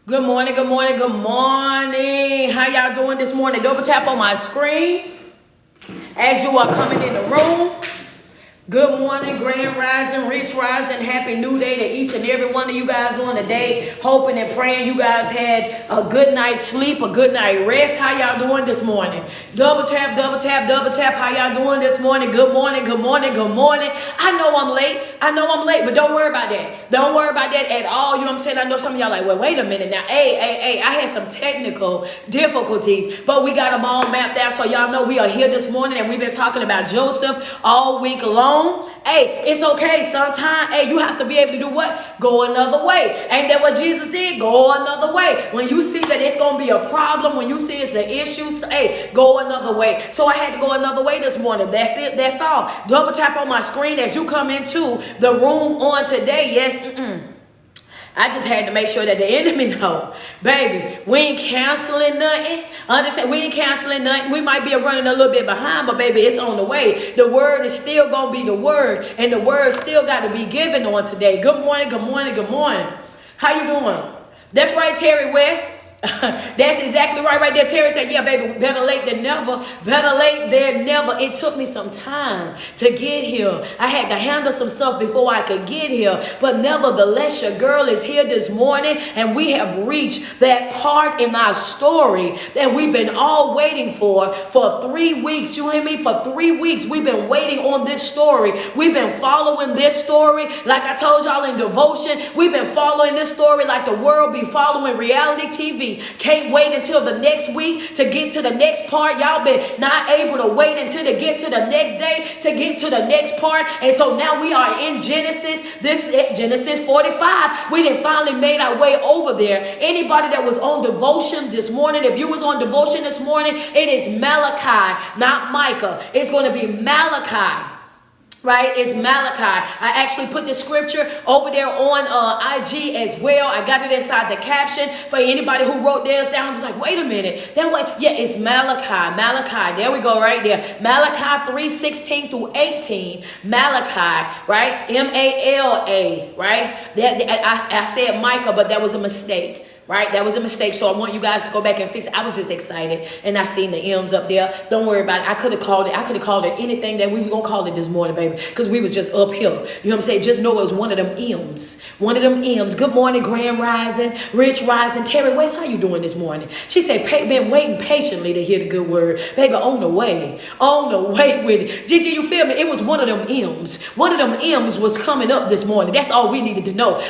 Good morning, good morning, good morning. How y'all doing this morning? Double tap on my screen as you are coming in the room. Good morning, grand rising, rich rising, happy new day to each and every one of you guys on the day. Hoping and praying you guys had a good night's sleep, a good night rest. How y'all doing this morning? Double tap, double tap, double tap. How y'all doing this morning? Good morning, good morning, good morning. I know I'm late, but don't worry about that. Don't worry about that at all. You know what I'm saying? I know some of y'all like, well, wait a minute now. Hey, I had some technical difficulties, but we got them all mapped out. So y'all know we are here this morning and we've been talking about Joseph all week long. Hey, it's okay. Sometimes, you have to be able to do what? Go another way. Ain't that what Jesus did? Go another way. When you see that it's going to be a problem, when you see it's an issue, go another way. So I had to go another way this morning. That's it. That's all. Double tap on my screen as you come into the room on today. Yes, I just had to make sure that the enemy know, baby, we ain't canceling nothing. Understand, we ain't canceling nothing. We might be running a little bit behind, but baby, it's on the way. The word is still going to be the word, and the word still got to be given on today. Good morning, good morning, good morning. How you doing? That's right, Terry West. That's exactly right there. Terry said, yeah, baby, better late than never. Better late than never. It took me some time to get here. I had to handle some stuff before I could get here. But nevertheless, your girl is here this morning, and we have reached that part in our story that we've been all waiting for 3 weeks. You hear me? For 3 weeks, we've been waiting on this story. We've been following this story. Like I told y'all in devotion, we've been following this story like the world be following reality TV. Can't wait until the next week to get to the next part. Y'all been not able to wait until to get to the next day to get to the next part. And so now we are in Genesis. This Genesis 45. We done finally made our way over there. Anybody that was on devotion this morning, if you was on devotion this morning, it is Malachi, not Micah. It's going to be Malachi. Right? It's Malachi. I actually put the scripture over there on IG as well. I got it inside the caption for anybody who wrote theirs down. I was like, wait a minute. That way, yeah, it's Malachi. Malachi. There we go right there. Malachi 3:16 through 18. Malachi, right? M-A-L-A, right? I said Micah, but that was a mistake. Right? That was a mistake. So I want you guys to go back and fix it. I was just excited. And I seen the M's up there. Don't worry about it. I could have called it anything that we was going to call it this morning, baby. Because we was just uphill. You know what I'm saying? Just know it was one of them M's. One of them M's. Good morning, grand rising, rich rising. Terry West, how you doing this morning? She said, been waiting patiently to hear the good word. Baby, on the way. On the way with it. Gigi, you feel me? It was one of them M's. One of them M's was coming up this morning. That's all we needed to know.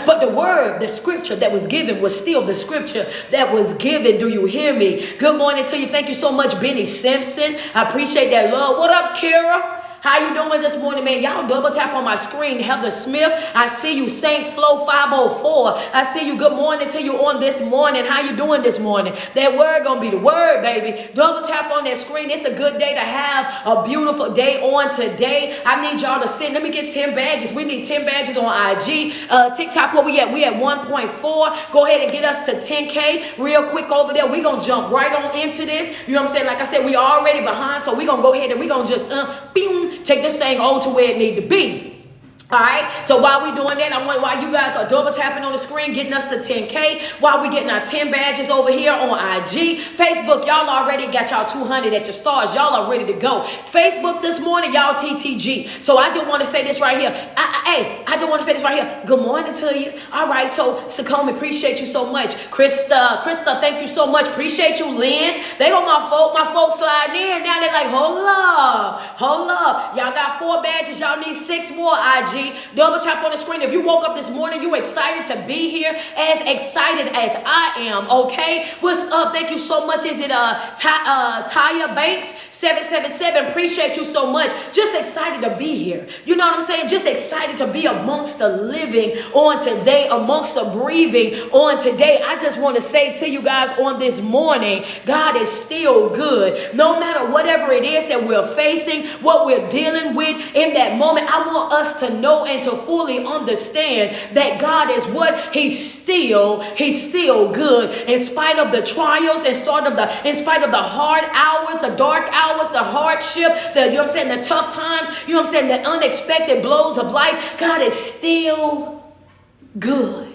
But the word, the scripture that was given was still the scripture that was given. Do you hear me? Good morning to you. Thank you so much, Benny Simpson. I appreciate that love. What up, Kira? How you doing this morning, man? Y'all double tap on my screen. Heather Smith, I see you. Saint Flow 504. I see you. Good morning to you on this morning. How you doing this morning? That word gonna be the word, baby. Double tap on that screen. It's a good day to have a beautiful day on today. I need y'all to send. Let me get 10 badges. We need 10 badges on IG. TikTok, where we at? We at 1.4. Go ahead and get us to 10K real quick over there. We gonna jump right on into this. You know what I'm saying? Like I said, we already behind, so we gonna go ahead and we gonna just take this thing on to where it need to be. All right, so while we doing that, I want while you guys are double tapping on the screen, getting us to 10K, while we getting our 10 badges over here on IG, Facebook, y'all already got y'all 200 at your stars. Y'all are ready to go. Facebook this morning, y'all TTG. So I just want to say this right here. I just want to say this right here. Good morning to you. All right, so Sakome, appreciate you so much. Krista, thank you so much. Appreciate you, Lynn. They got my folks sliding in. Now they're like, hold up. Y'all got 4 badges. Y'all need 6 more IG. Double tap on the screen. If you woke up this morning, you excited to be here, as excited as I am, okay? What's up? Thank you so much. Is it Taya Banks 777? Appreciate you so much. Just excited to be here. You know what I'm saying? Just excited to be amongst the living on today, amongst the breathing on today. I just want to say to you guys on this morning, God is still good. No matter whatever it is that we're facing, what we're dealing with in that moment, I want us to know and to fully understand that God is what? He's still good in spite of the trials, in spite of the hard hours, the dark hours, the hardship, the tough times, the unexpected blows of life. God is still good.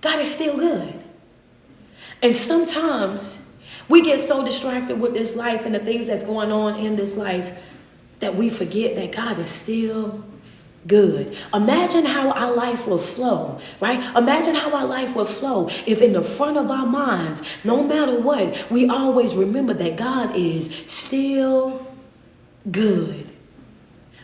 God is still good. And sometimes we get so distracted with this life and the things that's going on in this life that we forget that God is still good. Imagine how our life will flow, right? Imagine how our life will flow if in the front of our minds, no matter what, we always remember that God is still good.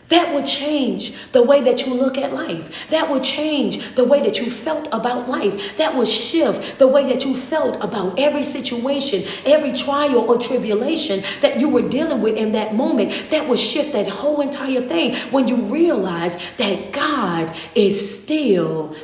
That would change the way that you look at life. That would change the way that you felt about life. That would shift the way that you felt about every situation, every trial or tribulation that you were dealing with in that moment. That would shift that whole entire thing when you realize that God is still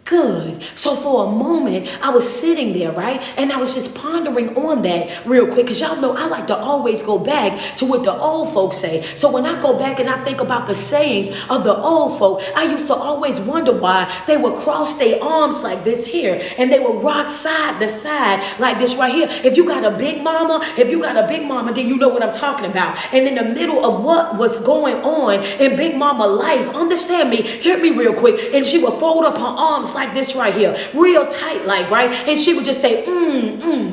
good. So for a moment, I was sitting there, right? And I was just pondering on that real quick, because y'all know I like to always go back to what the old folks say. So when I go back and I think about the sayings of the old folk, I used to always wonder why they would cross their arms like this here, and they would rock side to side like this right here. If you got a big mama, then you know what I'm talking about. And in the middle of what was going on in Big Mama life, understand me, hear me real quick, and she would fold up her arms like this right here, real tight, like, right? And she would just say,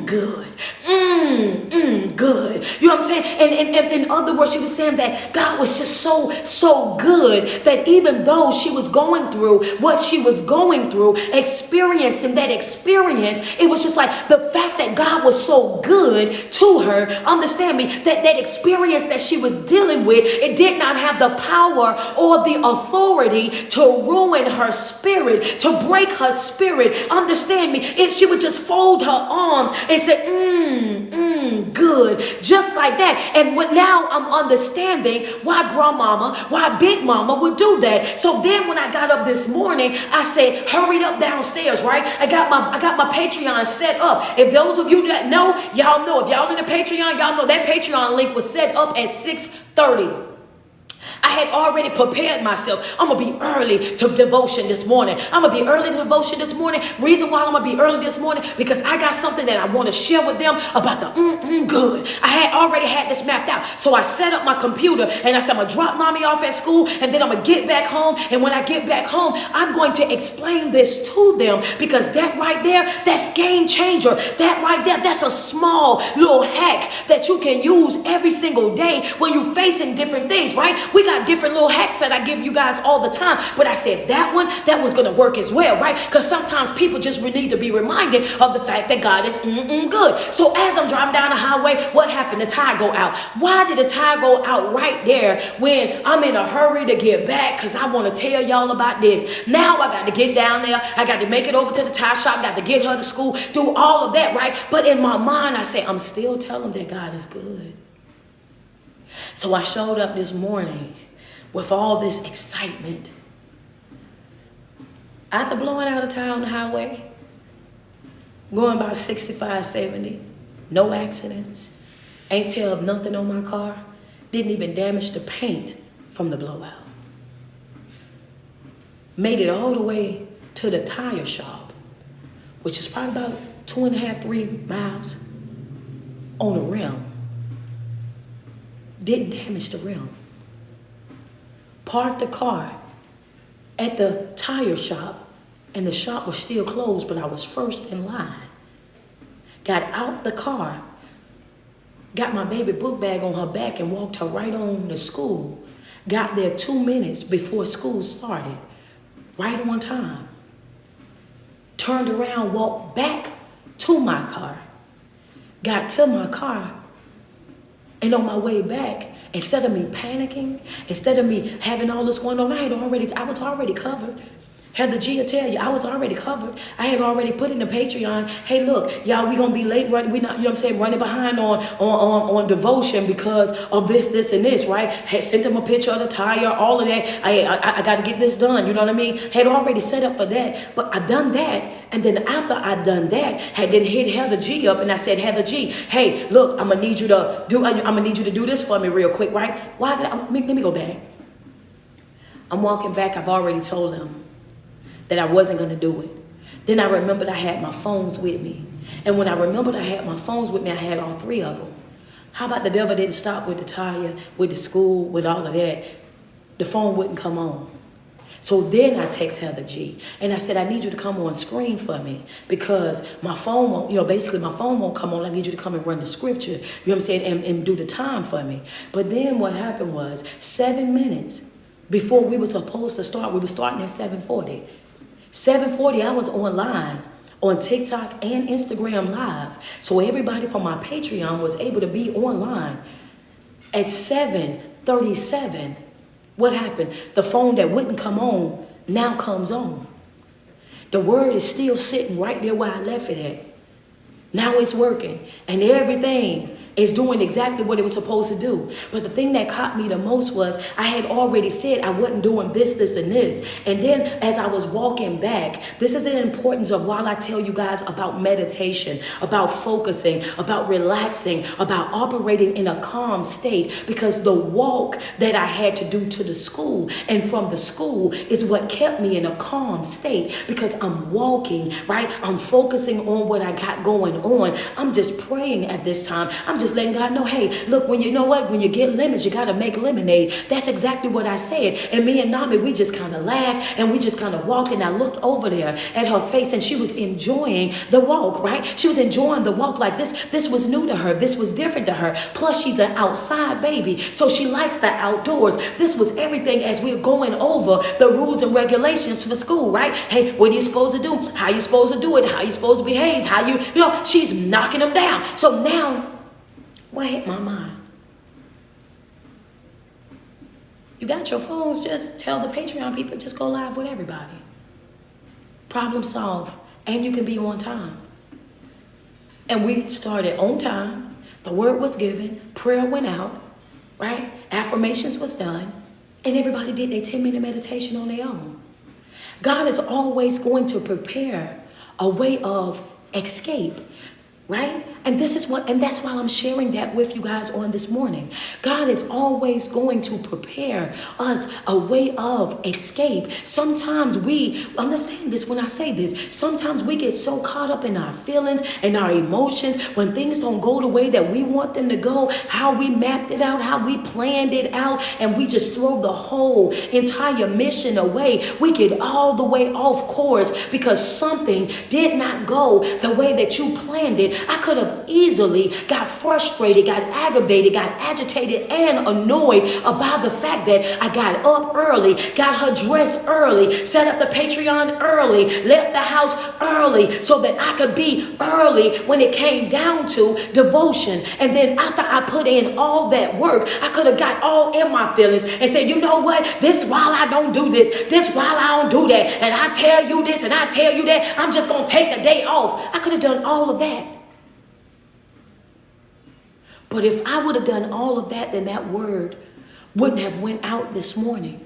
good. Good. You know what I'm saying? And in other words, she was saying that God was just so good that even though she was going through what she was going through, experiencing that experience, it was just like the fact that God was so good to her, understand me, that experience that she was dealing with, it did not have the power or the authority to ruin her spirit, to break her spirit. Understand me? She would just fold her arms and say, good, just like that. And now I'm understanding why grandmama, why Big Mama would do that. So then when I got up this morning, I said, hurried up downstairs, right? I got my Patreon set up. If those of you that know, y'all know. If y'all in the Patreon, y'all know that Patreon link was set up at 6:30. I had already prepared myself. I'm going to be early to devotion this morning. I'm going to be early to devotion this morning. Reason why I'm going to be early this morning, because I got something that I want to share with them about the good. I had already had this mapped out. So I set up my computer and I said, I'm going to drop mommy off at school and then I'm going to get back home. And when I get back home, I'm going to explain this to them, because that right there, that's game changer. That right there, that's a small little hack that you can use every single day when you're facing different things, right? We got different little hacks that I give you guys all the time, but I said that was going to work as well, right? Because sometimes people just need to be reminded of the fact that God is good. So as I'm driving down the highway, what happened? The tire go out. Why did the tire go out right there when I'm in a hurry to get back? Because I want to tell y'all about this. Now I got to get down there. I got to make it over to the tire shop. Got to get her to school. Do all of that, right? But in my mind, I say, I'm still telling that God is good. So I showed up this morning with all this excitement. After blowing out a tire on the highway, going about 65, 70, no accidents, ain't tell nothing on my car, didn't even damage the paint from the blowout. Made it all the way to the tire shop, which is probably about 2.5, 3 miles on a rim. Didn't damage the rim. Parked the car at the tire shop, and the shop was still closed, but I was first in line. Got out the car, got my baby book bag on her back and walked her right on to school. Got there 2 minutes before school started, right on time. Turned around, walked back to my car. Got to my car, and on my way back, instead of me panicking, instead of me having all this going on, I was already covered. Heather G will tell you, I was already covered. I had already put in the Patreon, hey, look, y'all, we gonna be late, running, we not, you know what I'm saying, running behind on devotion because of this, and this, right? Had sent them a picture of the tire, all of that. I got to get this done, you know what I mean? Had already set up for that, but I done that, and then after I done that, had then hit Heather G up, and I said, Heather G, hey, look, I'm gonna need you to do this for me real quick, right? Let me go back. I'm walking back. I've already told them that I wasn't going to do it. Then I remembered I had my phones with me. And when I remembered I had my phones with me, I had all 3 of them. How about the devil didn't stop with the tire, with the school, with all of that? The phone wouldn't come on. So then I text Heather G and I said, I need you to come on screen for me because my phone won't, basically my phone won't come on. I need you to come and run the scripture, you know what I'm saying, and do the time for me. But then what happened was 7 minutes before we were supposed to start, we were starting at 7:40. 7:40, I was online on TikTok and Instagram Live. So everybody from my Patreon was able to be online. At 7:37, what happened? The phone that wouldn't come on now comes on. The word is still sitting right there where I left it at. Now it's working and everything is doing exactly what it was supposed to do. But the thing that caught me the most was I had already said I wasn't doing this, and this. And then as I was walking back, this is the importance of while I tell you guys about meditation, about focusing, about relaxing, about operating in a calm state, because the walk that I had to do to the school and from the school is what kept me in a calm state, because I'm walking, right? I'm focusing on what I got going on. I'm just praying at this time. I'm just letting God know, hey, look, when you know what, when you get lemons, you got to make lemonade. That's exactly what I said. And me and Nami, we just kind of laughed and we just kind of walked, and I looked over there at her face and she was enjoying the walk, right? She was enjoying the walk like this was new to her. This was different to her. Plus she's an outside baby, so she likes the outdoors. This was everything as we're going over the rules and regulations for school, right? Hey, what are you supposed to do? How are you supposed to do it? How are you supposed to behave? She's knocking them down. So now, what hit my mind? You got your phones, just tell the Patreon people, just go live with everybody. Problem solved, and you can be on time. And we started on time. The word was given, prayer went out, right? Affirmations was done, and everybody did their 10-minute meditation on their own. God is always going to prepare a way of escape, right? And that's why I'm sharing that with you guys on this morning. God is always going to prepare us a way of escape. Sometimes we understand this when I say this. Sometimes we get so caught up in our feelings and our emotions when things don't go the way that we want them to go, how we mapped it out, how we planned it out, and we just throw the whole entire mission away. We get all the way off course because something did not go the way that you planned it. I could have easily got frustrated, got aggravated, got agitated and annoyed about the fact that I got up early, got her dressed early, set up the Patreon early, left the house early so that I could be early when it came down to devotion. And then after I put in all that work, I could have got all in my feelings and said, you know what, this while I don't do this while I don't do that, and I tell you this and I tell you that, I'm just going to take the day off. I could have done all of that. But if I would have done all of that, then that word wouldn't have went out this morning.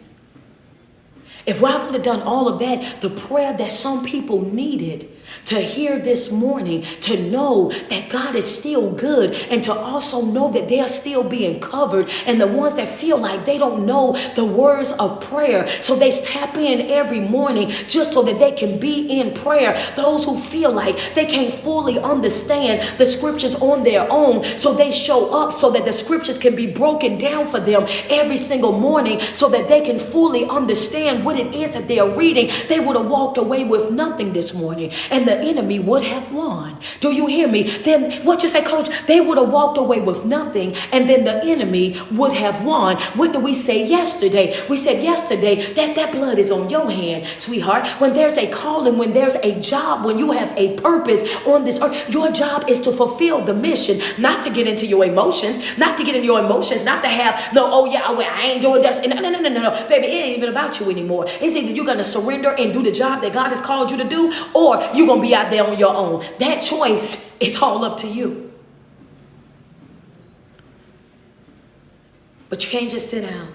If I would have done all of that, the prayer that some people needed to hear this morning, to know that God is still good, and to also know that they're still being covered, and the ones that feel like they don't know the words of prayer, so they tap in every morning just so that they can be in prayer. Those who feel like they can't fully understand the scriptures on their own, so they show up so that the scriptures can be broken down for them every single morning so that they can fully understand what it is that they are reading. They would have walked away with nothing this morning, and the enemy would have won. Do you hear me? Then what you say, coach? They would have walked away with nothing, and then the enemy would have won. What did we say yesterday? We said yesterday that blood is on your hand, sweetheart. When there's a calling, when there's a job, when you have a purpose on this earth, your job is to fulfill the mission, not to get into your emotions, not to have no, oh yeah, I ain't doing this. No, baby, it ain't even about you anymore. It's either you're gonna surrender and do the job that God has called you to do, or you're gonna be out there on your own. That choice is all up to you. But you can't just sit down.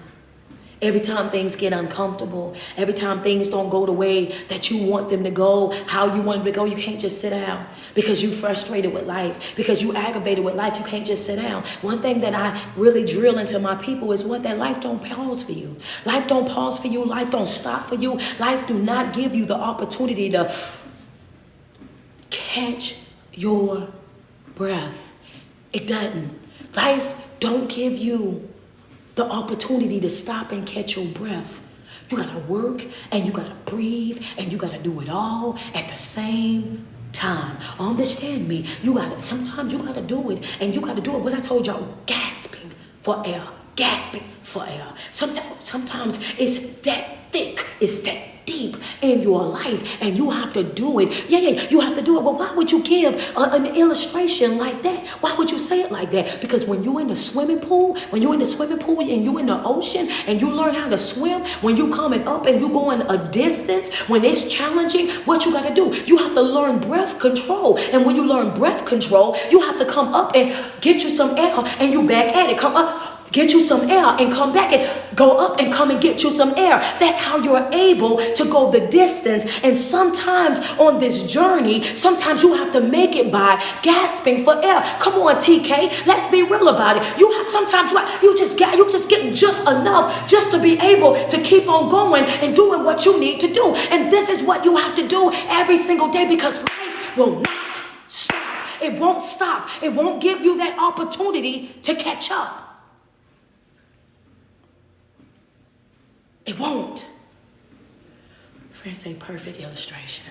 Every time things get uncomfortable, every time things don't go the way that you want them to go, how you want them to go, you can't just sit down because you're frustrated with life, because you aggravated with life. You can't just sit down. One thing that I really drill into my people is what, that life don't pause for you. Life don't pause for you. Life don't stop for you. Life do not give you the opportunity to catch your breath. It doesn't. Life don't give you the opportunity to stop and catch your breath. You gotta work and you gotta breathe and you gotta do it all at the same time. Understand me. Sometimes you gotta do it, and you gotta do it. What I told y'all, gasping for air. Gasping for air. Sometimes it's that thick, it's that deep in your life, and you have to do it. Yeah, you have to do it. But why would you give an illustration like that? Why would you say it like that? Because when you're in the swimming pool, and you're in the ocean, and you learn how to swim, when you're coming up and you're going a distance, when it's challenging, what you got to do? You have to learn breath control. And when you learn breath control, you have to come up and get you some air, and you back at it. Come up. Get you some air and come back and go up and come and get you some air. That's how you're able to go the distance. And sometimes on this journey, sometimes you have to make it by gasping for air. Come on, TK, let's be real about it. Sometimes you just get just enough just to be able to keep on going and doing what you need to do. And this is what you have to do every single day, because life will not stop. It won't stop. It won't give you that opportunity to catch up. It won't. Friends say perfect illustration.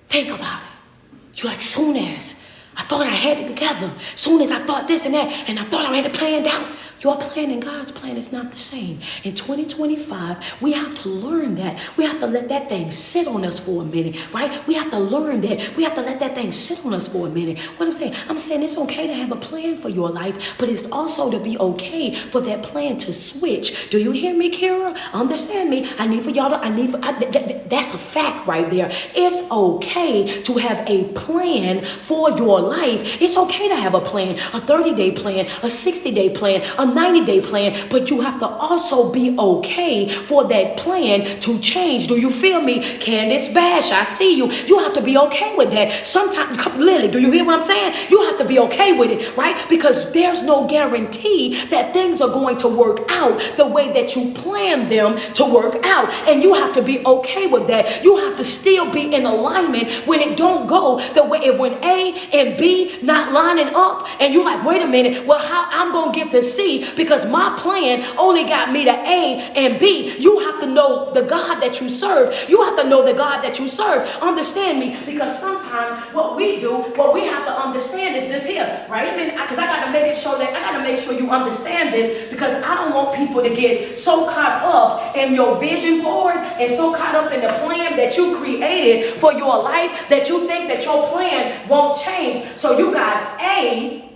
Think about it. You're like, soon as I thought I had it together, soon as I thought this and that, and I thought I had it planned out, your plan and God's plan is not the same. In 2025, we have to learn that. We have to let that thing sit on us for a minute, right? We have to learn that. We have to let that thing sit on us for a minute. What I'm saying it's okay to have a plan for your life, but it's also to be okay for that plan to switch. Do you hear me, Kira? Understand me. I need for y'all to, that's a fact right there. It's okay to have a plan for your life. It's okay to have a plan, a 30-day plan, a 60-day plan, a 90-day plan, but you have to also be okay for that plan to change. Do you feel me? Candace Bash, I see you. You have to be okay with that. Sometimes, Lily, do you hear what I'm saying? You have to be okay with it, right? Because there's no guarantee that things are going to work out the way that you plan them to work out. And you have to be okay with that. You have to still be in alignment when it don't go the way when A and B not lining up, and you're like, wait a minute, well, how I'm going to get to C because my plan only got me to A and B. You have to know the God that you serve. You have to know the God that you serve. Understand me, because sometimes what we have to understand is this here, right? I mean, because I got to make sure you understand this, because I don't want people to get so caught up in your vision board and so caught up in the plan that you created for your life that you think that your plan won't change. So you got A,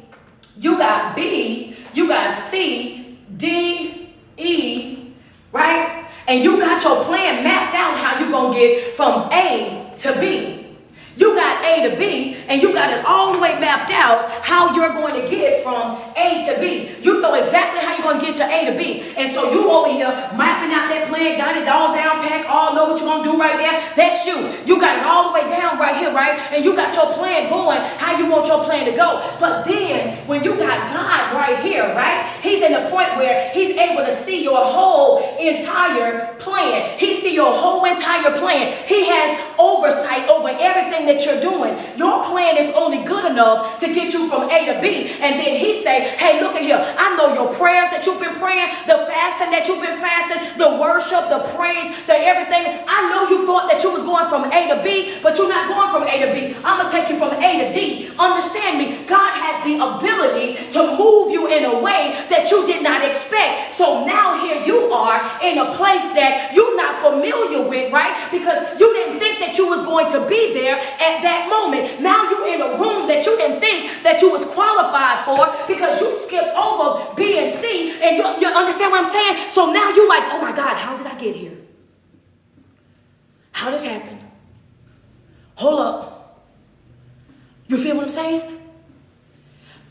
you got B, you got C, D, E, right? And you got your plan mapped out how you're going to get from A to B. You got A to B, and you got it all the way mapped out how you're going to get from A to B. You know exactly how you're going to get to A to B. And so you over here mapping out that plan, got it all down, packed, all know what you're going to do right there. That's you. You got it all the way down right here, right? And you got your plan going, how you want your plan to go. But then when you got God right here, right? He's in the point where he's able to see your whole entire plan. He see your whole entire plan. He has oversight over everything that you're doing. Your plan is only good enough to get you from A to B. And then he say, hey, look at here. I know your prayers that you've been praying, the fasting that you've been fasting, the worship, the praise, the everything. I know you thought that you was going from A to B, but you're not going from A to B. I'm going to take you from A to D. Understand me. God has the ability to move you in a way that you did not expect. So now here you are in a place that you're not familiar with, right? Because you didn't think that you was going to be there at that moment. Now you're in a room that you didn't think that you was qualified for because you skipped over B and C, and you understand what I'm saying? So now you're like, oh my God, how did I get here? How this happened? Hold up. You feel what I'm saying?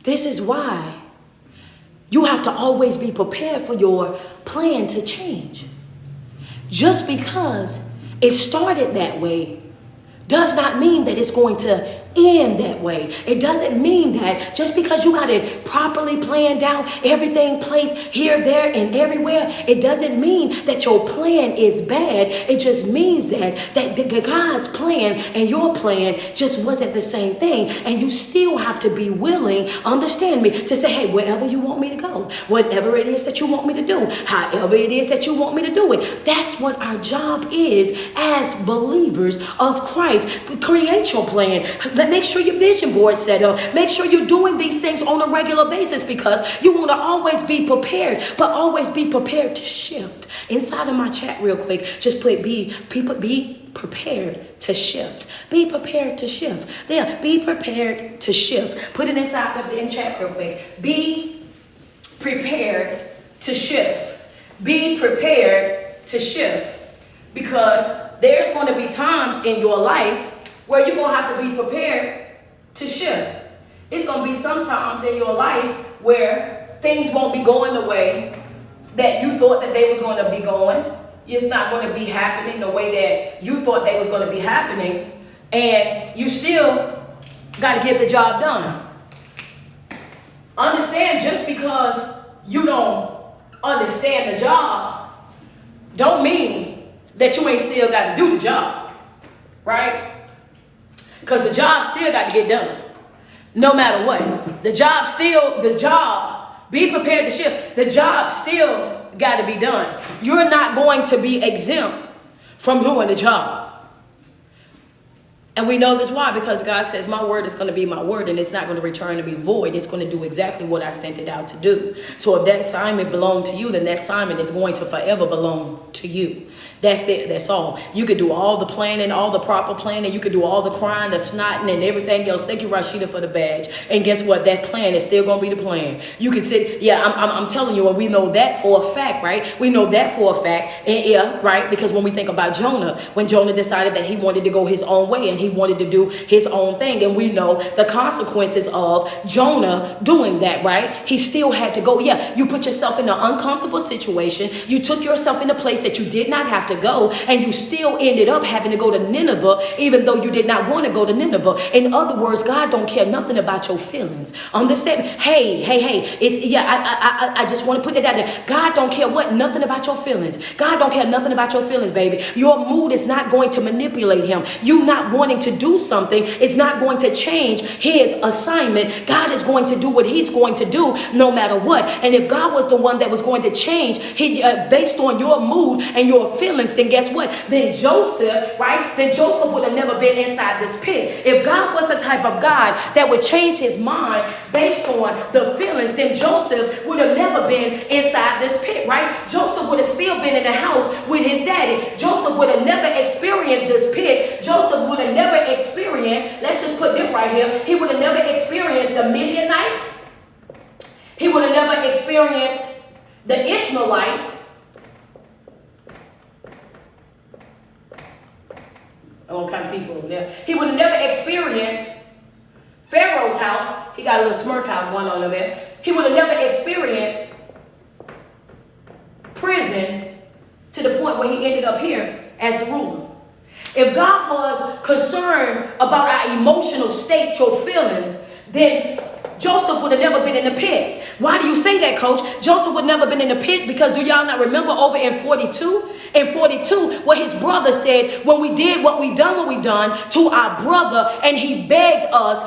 This is why you have to always be prepared for your plan to change. Just because it started that way does not mean that it's going to end that way. It doesn't mean that just because you got it properly planned out, everything placed here, there, and everywhere, it doesn't mean that your plan is bad. It just means that God's plan and your plan just wasn't the same thing. And you still have to be willing, understand me, to say, hey, wherever you want me to go, whatever it is that you want me to do, however it is that you want me to do it. That's what our job is as believers of Christ. Create your plan. Make sure your vision board set up. Make sure you're doing these things on a regular basis, because you want to always be prepared, but always be prepared to shift. Inside of my chat real quick, just put be prepared to shift. Be prepared to shift. Yeah, be prepared to shift. Put it inside the chat real quick. Be prepared to shift. Be prepared to shift. Because there's going to be times in your life where you're going to have to be prepared to shift. It's going to be some times in your life where things won't be going the way that you thought that they was going to be going. It's not going to be happening the way that you thought they was going to be happening. And you still got to get the job done. Understand, just because you don't understand the job, don't mean that you ain't still got to do the job. Right? Because the job still got to get done. No matter what. The job, be prepared to shift. The job still got to be done. You're not going to be exempt from doing the job. And we know this why, because God says my word is going to be my word, and it's not going to return to me void. It's going to do exactly what I sent it out to do. So if that assignment belonged to you, then that assignment is going to forever belong to you. That's it. That's all. You could do all the planning, all the proper planning. You could do all the crying, the snotting, and everything else. Thank you, Rashida, for the badge. And guess what? That plan is still going to be the plan. You can sit. Yeah, I'm telling you, and we know that for a fact, right? We know that for a fact. And yeah, right? Because when we think about Jonah, when Jonah decided that he wanted to go his own way and he wanted to do his own thing, and we know the consequences of Jonah doing that, right? He still had to go. Yeah, you put yourself in an uncomfortable situation. You took yourself in a place that you did not have to go, and you still ended up having to go to Nineveh, even though you did not want to go to Nineveh. In other words, God don't care nothing about your feelings. Understand? Hey, it's, yeah, I just want to put it out there. God don't care nothing about your feelings. God don't care nothing about your feelings, baby. Your mood is not going to manipulate him. You not wanting to do something is not going to change his assignment. God is going to do what he's going to do no matter what. And if God was the one that was going to change based on your mood and your feelings, then guess what? Then Joseph, right? Then Joseph would have never been inside this pit. If God was the type of God that would change his mind based on the feelings, then Joseph would have never been inside this pit, right? Joseph would have still been in the house with his daddy. Joseph would have never experienced this pit. Joseph would have never experienced, let's just put this right here, he would have never experienced the Midianites. He would have never experienced the Ishmaelites. All kind of people over there. He would have never experienced Pharaoh's house. He got a little Smurf house going on over there. He would have never experienced prison to the point where he ended up here as the ruler. If God was concerned about our emotional state, your feelings, then Joseph would have never been in the pit. Why do you say that, coach? Joseph would never been in the pit because do y'all not remember over in 42? In 42, what his brother said, when we did what we done to our brother, and he begged us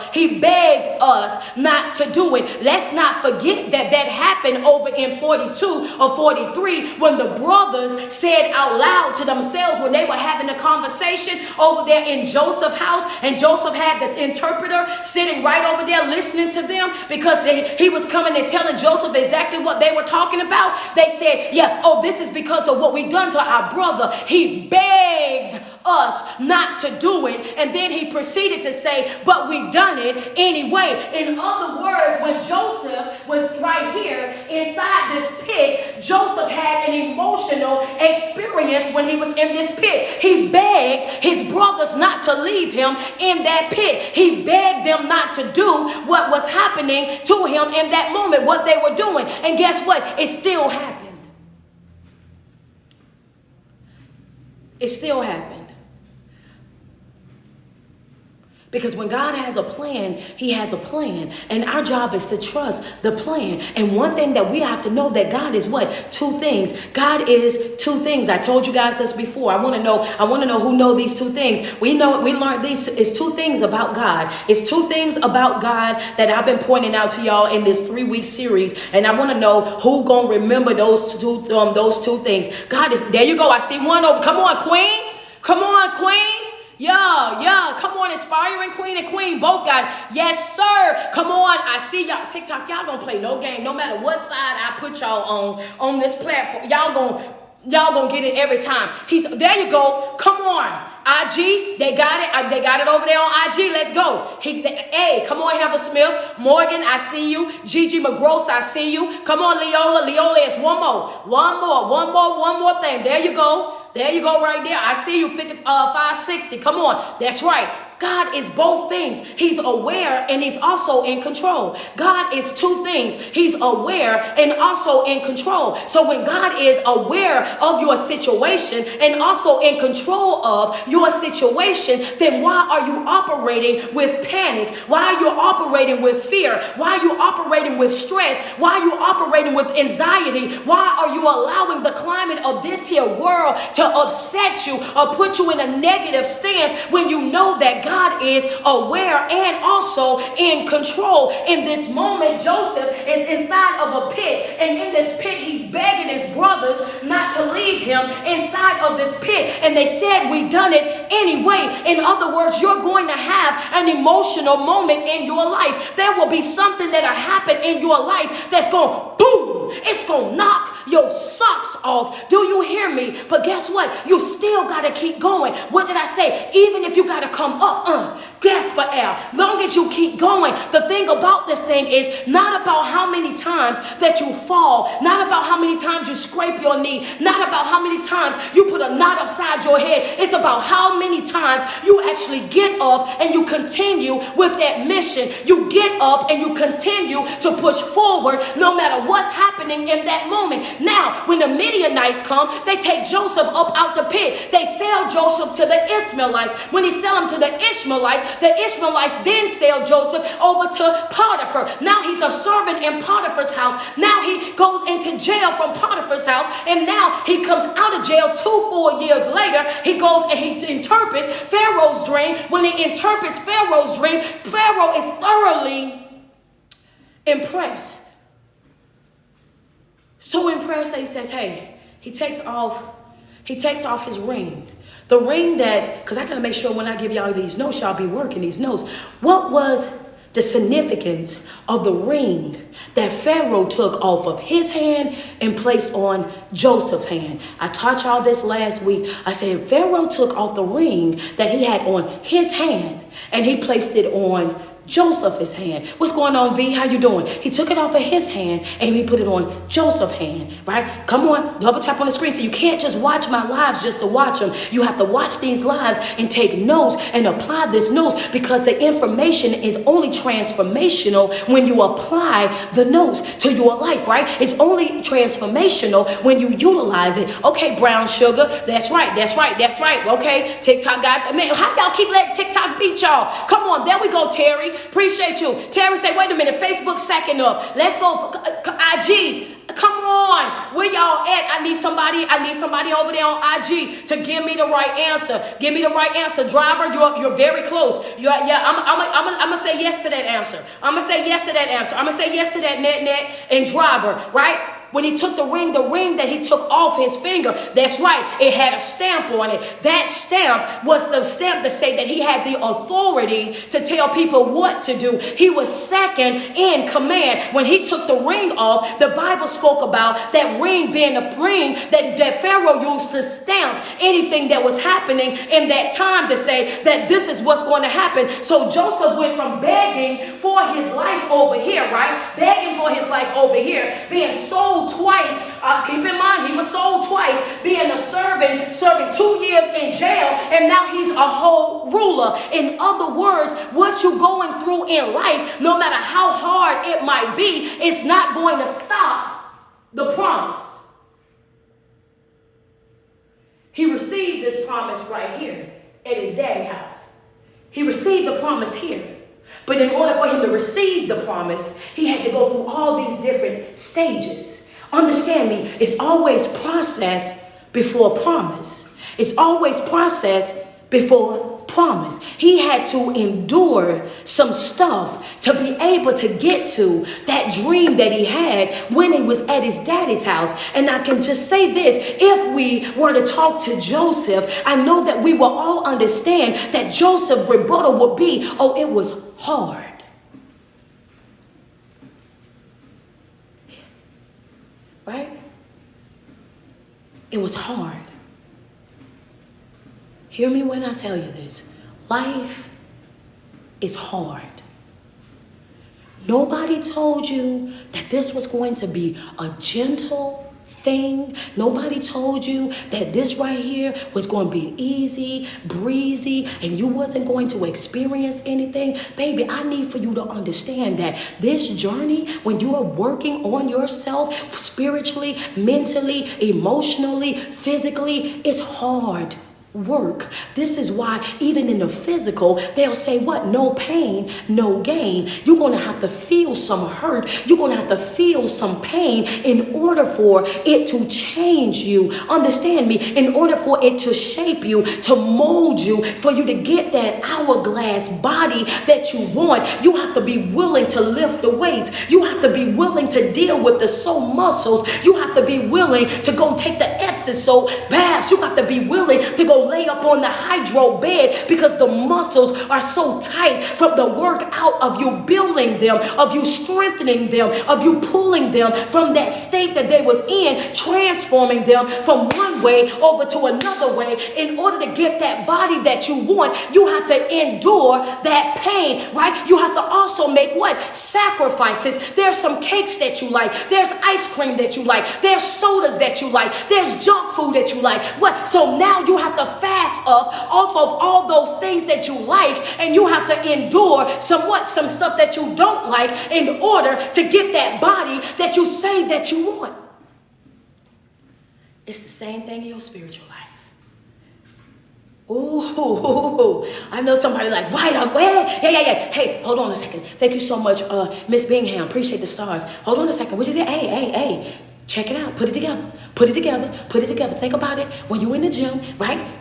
not to do it. Let's not forget that happened over in 42 or 43 when the brothers said out loud to themselves when they were having a conversation over there in Joseph's house, and Joseph had the interpreter sitting right over there listening to them because he was coming and telling Joseph exactly what they were talking about. They said, yeah, oh, this is because of what we done to our brother. He begged us not to do it, and then he proceeded to say, but we done it anyway. In other words, when Joseph was right here inside this pit, Joseph had an emotional experience when he was in this pit. He begged his brothers not to leave him in that pit. He begged them not to do what was happening to him in that moment, what they were doing. And guess what? It still happened. It still happened. Because when God has a plan, he has a plan. And our job is to trust the plan. And one thing that we have to know that God is what? Two things. God is two things. I told you guys this before. I want to know who know these two things. We learned these. It's two things about God. It's two things about God that I've been pointing out to y'all in this 3-week series. And I want to know who gonna remember those two things. God is, there you go. I see one over. Come on, Queen. Come on, Queen. Yeah, come on, Inspiring Queen and Queen, both got it. Yes, sir. Come on, I see y'all. TikTok, y'all don't play no game, no matter what side I put y'all on this platform. Y'all gonna get it every time. There you go. Come on. IG, they got it. They got it over there on IG. Let's go. Hey, come on, Heather Smith. Morgan, I see you. Gigi McGross, I see you. Come on, Leola. Leola is one more thing. There you go. There you go right there. I see you, 560. Come on. That's right. God is both things. He's aware and he's also in control. God is two things. He's aware and also in control. So when God is aware of your situation and also in control of your situation, then why are you operating with panic? Why are you operating with fear? Why are you operating with stress? Why are you operating with anxiety? Why are you allowing the climate of this here world to upset you or put you in a negative stance when you know that God is aware and also in control? In this moment, Joseph is inside of a pit, and in this pit, he's begging his brothers not to leave him inside of this pit. And they said, "We done it anyway." In other words, you're going to have an emotional moment in your life. There will be something that'll happen in your life that's going boom. It's going to knock your socks off. Do you hear me? But guess what? You still got to keep going. What did I say? Even if you got to come up, gasp for air. Long as you keep going. The thing about this thing is not about how many times that you fall, not about how many times you scrape your knee, not about how many times you put a knot upside your head. It's about how many times you actually get up and you continue with that mission. You get up and you continue to push forward no matter what's happening in that moment. Now, when the Midianites come, they take Joseph up out the pit. They sell Joseph to the Ishmaelites. When he sell him to the Ishmaelites then sell Joseph over to Potiphar. Now he's a servant in Potiphar's house. Now he goes into jail from Potiphar's house, and now he comes out of jail 2 full years later. He goes and he interprets Pharaoh's dream. When he interprets Pharaoh's dream, Pharaoh is thoroughly impressed. So impressed that he says, hey, he takes off his ring. The ring that, because I got to make sure when I give y'all these notes, y'all be working these notes. What was the significance of the ring that Pharaoh took off of his hand and placed on Joseph's hand? I taught y'all this last week. I said Pharaoh took off the ring that he had on his hand and he placed it on Joseph's hand. What's going on, V? How you doing? He took it off of his hand and he put it on Joseph's hand, right? Come on, double tap on the screen. So you can't just watch my lives just to watch them. You have to watch these lives and take notes and apply this notes, because the information is only transformational when you apply the notes to your life, right? It's only transformational when you utilize it. Okay, brown sugar. That's right. Okay, TikTok got, man, how y'all keep letting TikTok beat y'all? Come on, there we go, Terry. Appreciate you. Terry say, wait a minute, Facebook second up. Let's go IG. Come on. Where y'all at? I need somebody over there on IG to give me the right answer. Give me the right answer. Driver, you're very close. I'm gonna say yes to that answer. I'm gonna say yes to that net and driver, right? When he took the ring that he took off his finger, that's right, it had a stamp on it. That stamp was the stamp to say that he had the authority to tell people what to do. He was second in command. When he took the ring off, the Bible spoke about that ring being a ring that Pharaoh used to stamp anything that was happening in that time, to say that this is what's going to happen. So Joseph went from begging for his life over here, right? Begging for his life over here, being sold twice. Keep in mind, he was sold twice, being a servant, serving 2 years in jail, and now he's a whole ruler. In other words, what you're going through in life, no matter how hard it might be, it's not going to stop the promise. He received this promise right here at his daddy's house. He received the promise here. But in order for him to receive the promise, he had to go through all these different stages. Understand me, it's always process before promise. It's always process before promise. He had to endure some stuff to be able to get to that dream that he had when he was at his daddy's house. And I can just say this, if we were to talk to Joseph, I know that we will all understand that Joseph's rebuttal would be, oh, it was hard. Right? It was hard. Hear me when I tell you this. Life is hard. Nobody told you that this was going to be a gentle thing. Nobody told you that this right here was going to be easy, breezy, and you wasn't going to experience anything. Baby, I need for you to understand that this journey, when you are working on yourself spiritually, mentally, emotionally, physically, is hard work. This is why even in the physical, they'll say what? No pain, no gain. You're going to have to feel some hurt. You're going to have to feel some pain in order for it to change you. Understand me? In order for it to shape you, to mold you, for you to get that hourglass body that you want, you have to be willing to lift the weights. You have to be willing to deal with the sore muscles. You have to be willing to go take the Epsom salt baths. You have to be willing to go lay up on the hydro bed because the muscles are so tight from the work out of you building them, of you strengthening them, of you pulling them from that state that they was in, transforming them from one way over to another way. In order to get that body that you want, you have to endure that pain, right? You have to also make what? Sacrifices. There's some cakes that you like. There's ice cream that you like. There's sodas that you like. There's junk food that you like. What? So now you have to fast up off of all those things that you like, and you have to endure some stuff that you don't like in order to get that body that you say that you want. It's the same thing in your spiritual life. Ooh, I know somebody like, right, yeah. Hey, hold on a second. Thank you so much, Miss Bingham. Appreciate the stars. Hold on a second. What you say? Hey. Check it out. Put it together. Think about it. When you're in the gym, right?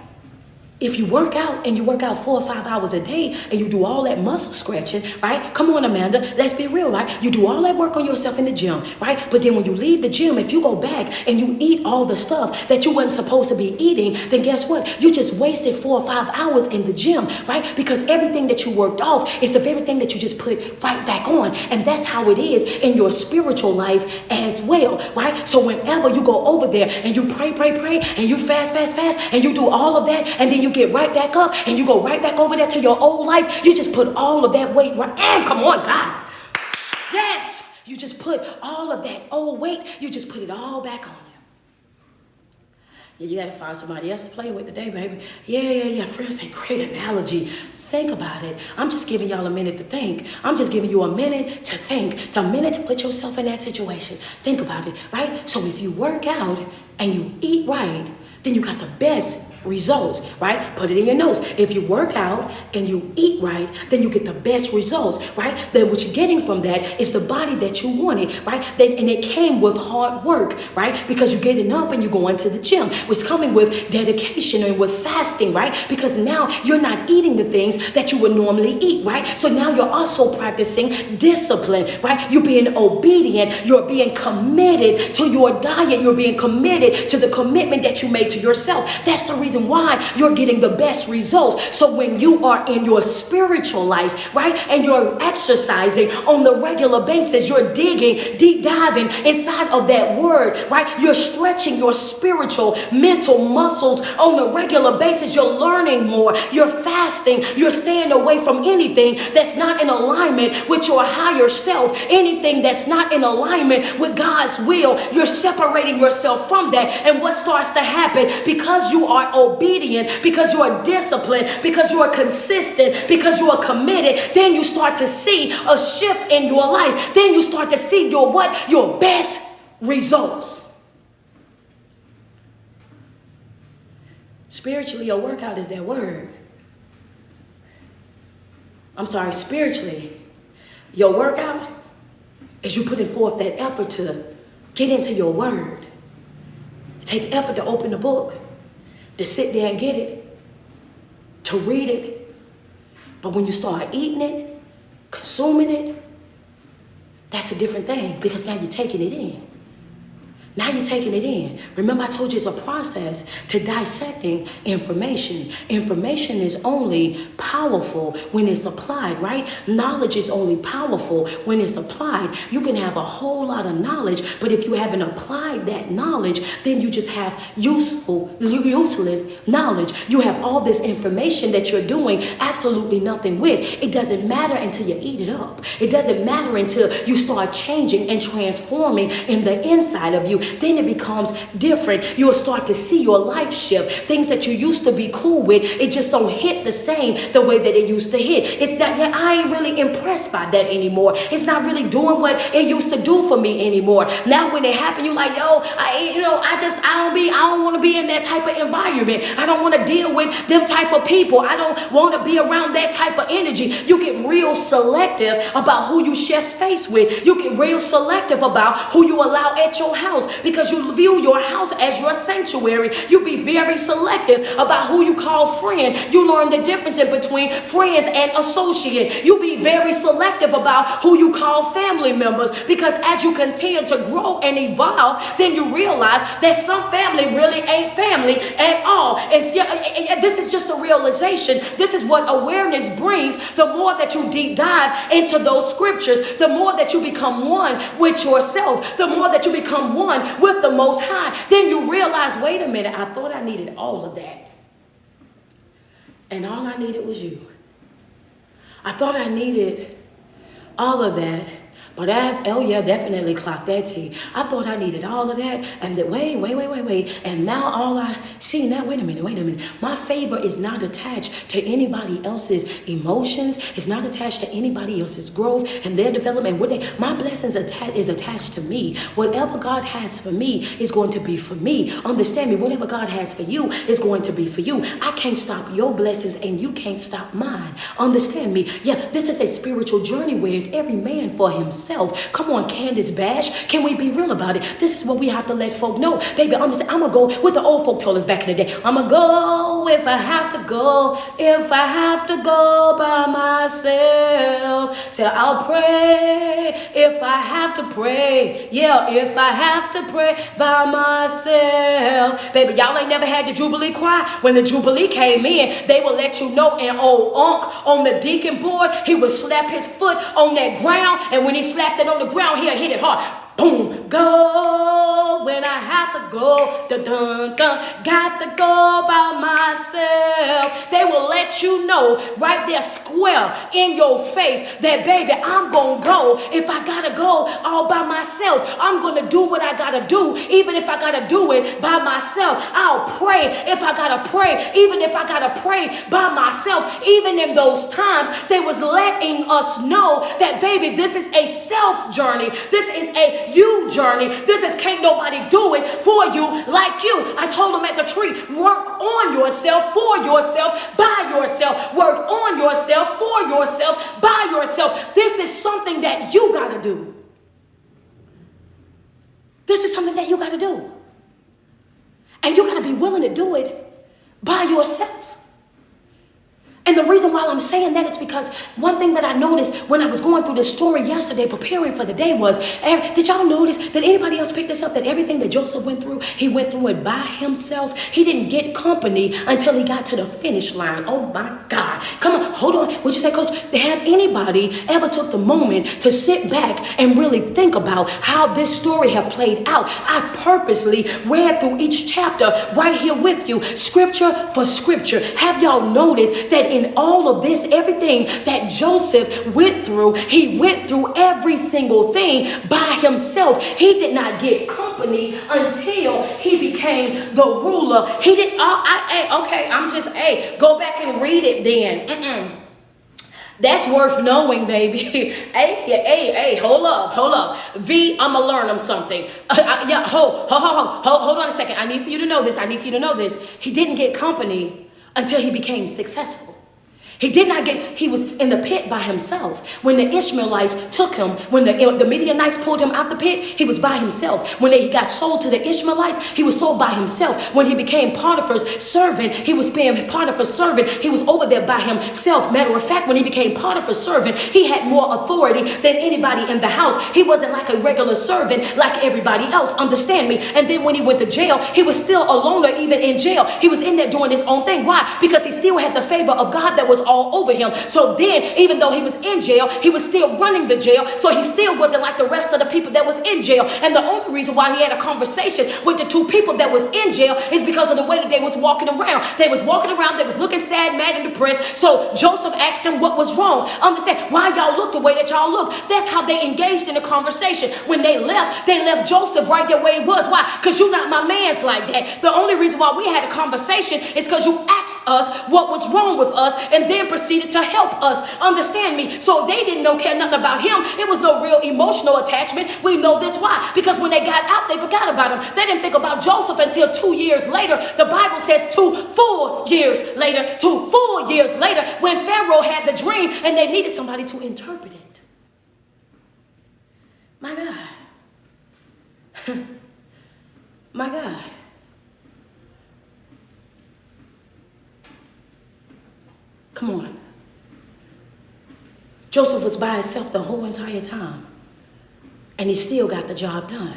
If you work out and you work out 4 or 5 hours a day and you do all that muscle stretching, right? Come on, Amanda, let's be real, right? You do all that work on yourself in the gym, right? But then when you leave the gym, if you go back and you eat all the stuff that you wasn't supposed to be eating, then guess what? You just wasted 4 or 5 hours in the gym, right? Because everything that you worked off is the very thing that you just put right back on. And that's how it is in your spiritual life as well, right? So whenever you go over there and you pray, and you fast, and you do all of that, and then you get right back up and you go right back over there to your old life, you just put all of that weight right. Come on, God. Yes, you just put all of that old weight, you just put it all back on you. Yeah, you gotta find somebody else to play with today, baby. Yeah. Friends say great analogy. Think about it. I'm just giving y'all a minute to think. I'm just giving you a minute to think, a minute to put yourself in that situation. Think about it, right? So if you work out and you eat right, then you got the best results, right? Put it in your notes. If you work out and you eat right, then you get the best results, right? Then what you're getting from that is the body that you wanted, right? And it came with hard work, right? Because you're getting up and you're going to the gym. It's coming with dedication and with fasting, right? Because now you're not eating the things that you would normally eat, right? So now you're also practicing discipline, right? You're being obedient. You're being committed to your diet. You're being committed to the commitment that you made to yourself. That's the reason why you're getting the best results. So when you are in your spiritual life, right, and you're exercising on the regular basis, you're digging, deep diving inside of that word, right? You're stretching your spiritual, mental muscles on a regular basis. You're learning more. You're fasting. You're staying away from anything that's not in alignment with your higher self, anything that's not in alignment with God's will. You're separating yourself from that. And what starts to happen, because you are obedient, because you are disciplined, because you are consistent, because you are committed, then you start to see a shift in your life. Then you start to see your best results. Spiritually, your workout is that word. spiritually, your workout is you putting forth that effort to get into your word. It takes effort to open the book, to sit there and get it, to read it. But when you start eating it, consuming it, that's a different thing, because now you're taking it in. Now you're taking it in. Remember, I told you it's a process to dissecting information. Information is only powerful when it's applied, right? Knowledge is only powerful when it's applied. You can have a whole lot of knowledge, but if you haven't applied that knowledge, then you just have useless knowledge. You have all this information that you're doing absolutely nothing with. It doesn't matter until you eat it up. It doesn't matter until you start changing and transforming in the inside of you. Then it becomes different. You'll start to see your life shift. Things that you used to be cool with, it just don't hit the same the way that it used to hit. It's not, I ain't really impressed by that anymore. It's not really doing what it used to do for me anymore. Now when it happened, you're like, yo, I don't want to be in that type of environment. I don't want to deal with them type of people. I don't want to be around that type of energy. You get real selective about who you share space with. You get real selective about who you allow at your house, because you view your house as your sanctuary. You be very selective about who you call friend. You learn the difference in between friends and associate. You be very selective about who you call family members, because as you continue to grow and evolve, then you realize that some family really ain't family at all. This is just a realization. This is what awareness brings. The more that you deep dive into those scriptures, the more that you become one with yourself, the more that you become one with the Most High, then you realize, wait a minute, I thought I needed all of that. And all I needed was you. I thought I needed all of that. But definitely clock that T. I thought I needed all of that. And then wait. And now all I see now, wait a minute. My favor is not attached to anybody else's emotions. It's not attached to anybody else's growth and their development. My blessings is attached to me. Whatever God has for me is going to be for me. Understand me, whatever God has for you is going to be for you. I can't stop your blessings and you can't stop mine. Understand me. Yeah, this is a spiritual journey where it's every man for himself. Come on, Candace Bash. Can we be real about it? This is what we have to let folk know. Baby, understand, I'm going to go what the old folk told us back in the day. I'm going to go if I have to go. If I have to go by myself. Say, I'll pray if I have to pray. Yeah, if I have to pray by myself. Baby, y'all ain't never had the Jubilee choir. When the Jubilee came in, they will let you know, and old Unc on the deacon board, he would slap his foot on that ground, and when he slapped it on the ground, he'll hit it hard. Boom, go when I have to go, dun, got to go by myself. They will let you know right there square in your face that, baby, I'm going to go if I got to go all by myself. I'm going to do what I got to do, even if I got to do it by myself. I'll pray if I got to pray, even if I got to pray by myself. Even in those times, they was letting us know that, baby, this is a self journey. This is a you journey. This is can't nobody do it for you like you. I told them at the tree, work on yourself, for yourself, by yourself. Work on yourself, for yourself, by yourself. This is something that you got to do. This is something that you got to do. And you got to be willing to do it by yourself. And the reason why I'm saying that is because one thing that I noticed when I was going through this story yesterday, preparing for the day was, did y'all notice, did anybody else pick this up, that everything that Joseph went through, he went through it by himself? He didn't get company until he got to the finish line. Oh my God. Come on, hold on. Would you say, Coach, have anybody ever took the moment to sit back and really think about how this story have played out? I purposely read through each chapter right here with you, scripture for scripture. Have y'all noticed that in all of this, everything that Joseph went through, he went through every single thing by himself. He did not get company until he became the ruler. He didn't, go back and read it then. That's worth knowing, baby. Hey, hold up. V, I'ma learn him something. Hold on a second. I need for you to know this. He didn't get company until he became successful. He did not get, he was in the pit by himself. When the Ishmaelites took him, when the Midianites pulled him out the pit, he was by himself. When he got sold to the Ishmaelites, he was sold by himself. When he became Potiphar's servant, he was being Potiphar's servant. He was over there by himself. Matter of fact, when he became Potiphar's servant, he had more authority than anybody in the house. He wasn't like a regular servant like everybody else. Understand me? And then when he went to jail, he was still a loner even in jail. He was in there doing his own thing. Why? Because he still had the favor of God that was all over him. So then, even though he was in jail, he was still running the jail. So he still wasn't like the rest of the people that was in jail. And the only reason why he had a conversation with the two people that was in jail is because of the way that they was walking around. They was walking around, they was looking sad, mad, and depressed. So Joseph asked them what was wrong. Understand why y'all look the way that y'all look. That's how they engaged in the conversation. When they left Joseph right there where he was. Why? Because you're not my man's like that. The only reason why we had a conversation is because you asked us what was wrong with us and then proceeded to help us. Understand me? So they didn't care nothing about him. It was no real emotional attachment. We know this why? Because when they got out, they forgot about him. They didn't think about Joseph until 2 years later. The Bible says 2 full years later. 2 full years later, when Pharaoh had the dream and they needed somebody to interpret it. My God. My God. Come on. Joseph was by himself the whole entire time. And he still got the job done.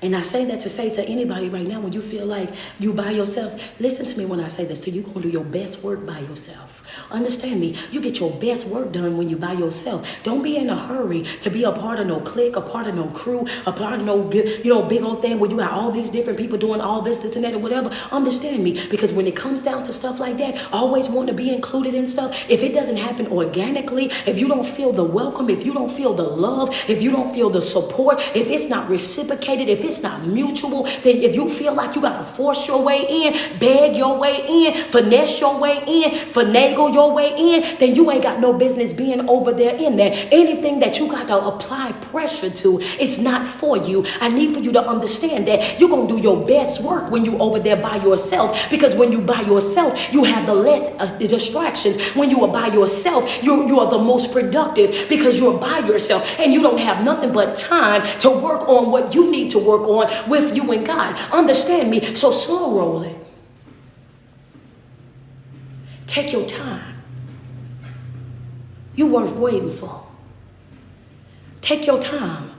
And I say that to say to anybody right now, when you feel like you by yourself, listen to me when I say this to you. You're going to do your best work by yourself. Understand me. You get your best work done when you by yourself. Don't be in a hurry to be a part of no clique, a part of no crew, a part of no, big old thing where you got all these different people doing all this and that, or whatever. Understand me. Because when it comes down to stuff like that, always want to be included in stuff. If it doesn't happen organically, if you don't feel the welcome, if you don't feel the love, if you don't feel the support, if it's not reciprocated, if it's not mutual, then if you feel like you got to force your way in, beg your way in, finesse your way in, finagle your way in, then you ain't got no business being over there in there. Anything that you got to apply pressure to is not for you. I need for you to understand that you're going to do your best work when you over there by yourself, because when you by yourself, you have the less distractions. When you are by yourself, you are the most productive because you're by yourself and you don't have nothing but time to work on what you need to work on with you and God. Understand me? So slow roll it. Take your time. You're worth waiting for. Take your time.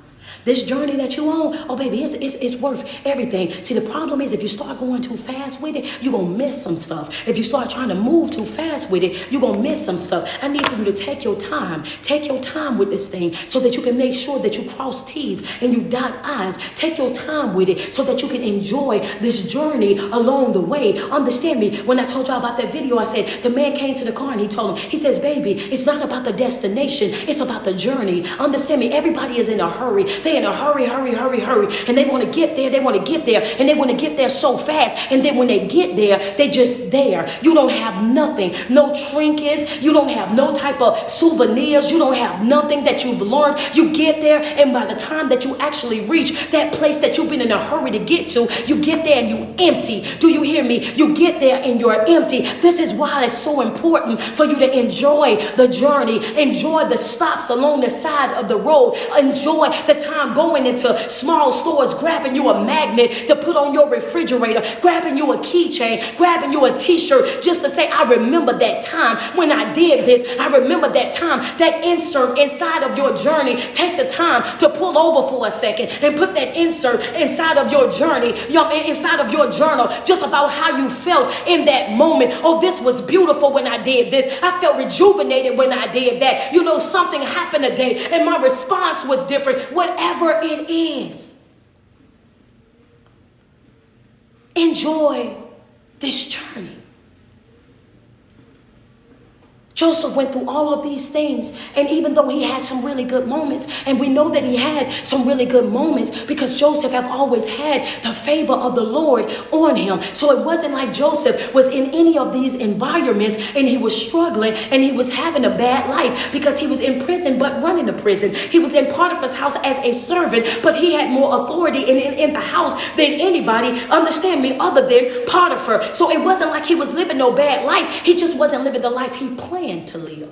This journey that you on, oh baby, it's worth everything. See, the problem is if you start going too fast with it, you're going to miss some stuff. If you start trying to move too fast with it, you're going to miss some stuff. I need for you to take your time. Take your time with this thing so that you can make sure that you cross T's and you dot I's. Take your time with it so that you can enjoy this journey along the way. Understand me? When I told y'all about that video, I said the man came to the car and he told him, he says, baby, it's not about the destination. It's about the journey. Understand me? Everybody is in a hurry. They in a hurry, and they want to get there, and they want to get there so fast, and then when they get there, they just there. You don't have nothing, no trinkets, you don't have no type of souvenirs, you don't have nothing that you've learned. You get there, and by the time that you actually reach that place that you've been in a hurry to get to, you get there and you empty. Do you hear me? You get there and you're empty. This is why it's so important for you to enjoy the journey, enjoy the stops along the side of the road, enjoy the time going into small stores, grabbing you a magnet to put on your refrigerator, grabbing you a keychain, grabbing you a t-shirt, just to say, I remember that time when I did this. I remember that time. That insert inside of your journey. Take the time to pull over for a second and put that insert inside of your journey, inside of your journal, just about how you felt in that moment. Oh, this was beautiful when I did this. I felt rejuvenated when I did that. You know, something happened today and my response was different. Whatever it is, enjoy this journey. Joseph went through all of these things, and even though he had some really good moments, and we know that he had some really good moments because Joseph have always had the favor of the Lord on him. So it wasn't like Joseph was in any of these environments and he was struggling and he was having a bad life because he was in prison but running the prison. He was in Potiphar's house as a servant, but he had more authority in the house than anybody, understand me, other than Potiphar. So it wasn't like he was living no bad life. He just wasn't living the life he planned to live.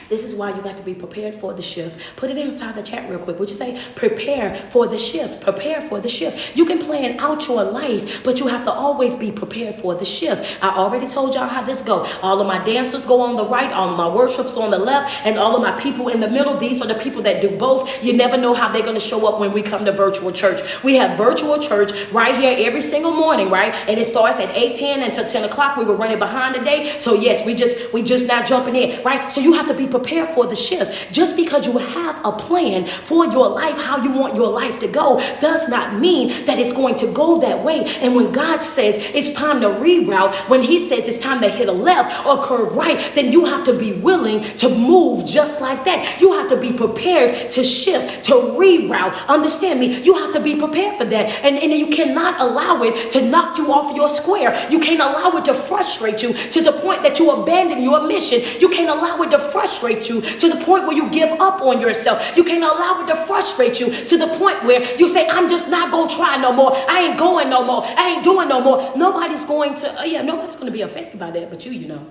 This is why you got to be prepared for the shift. Put it inside the chat real quick. Would you say prepare for the shift? Prepare for the shift. You can plan out your life, but you have to always be prepared for the shift. I already told y'all how this go. All of my dancers go on the right, all of my worships on the left, and all of my people in the middle. These are the people that do both. You never know how they're going to show up when we come to virtual church. We have virtual church right here every single morning, right? And it starts at 8:10 until 10 o'clock. We were running behind today. So yes, we just not jumping in, right? So you have to be prepared for the shift. Just because you have a plan for your life, how you want your life to go, does not mean that it's going to go that way. And when God says it's time to reroute, when he says it's time to hit a left or curve right, then you have to be willing to move just like that. You have to be prepared to shift, to reroute. Understand me? You have to be prepared for that. And you cannot allow it to knock you off your square. You can't allow it to frustrate you to the point that you abandon your mission. You can't allow it to frustrate you to the point where you give up on yourself. You can't allow it to frustrate you to the point where you say, I'm just not going to try no more. I ain't going no more. I ain't doing no more. Nobody's going to be affected by that but you know.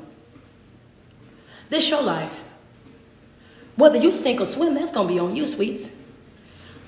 This your life. Whether you sink or swim, that's going to be on you, sweets.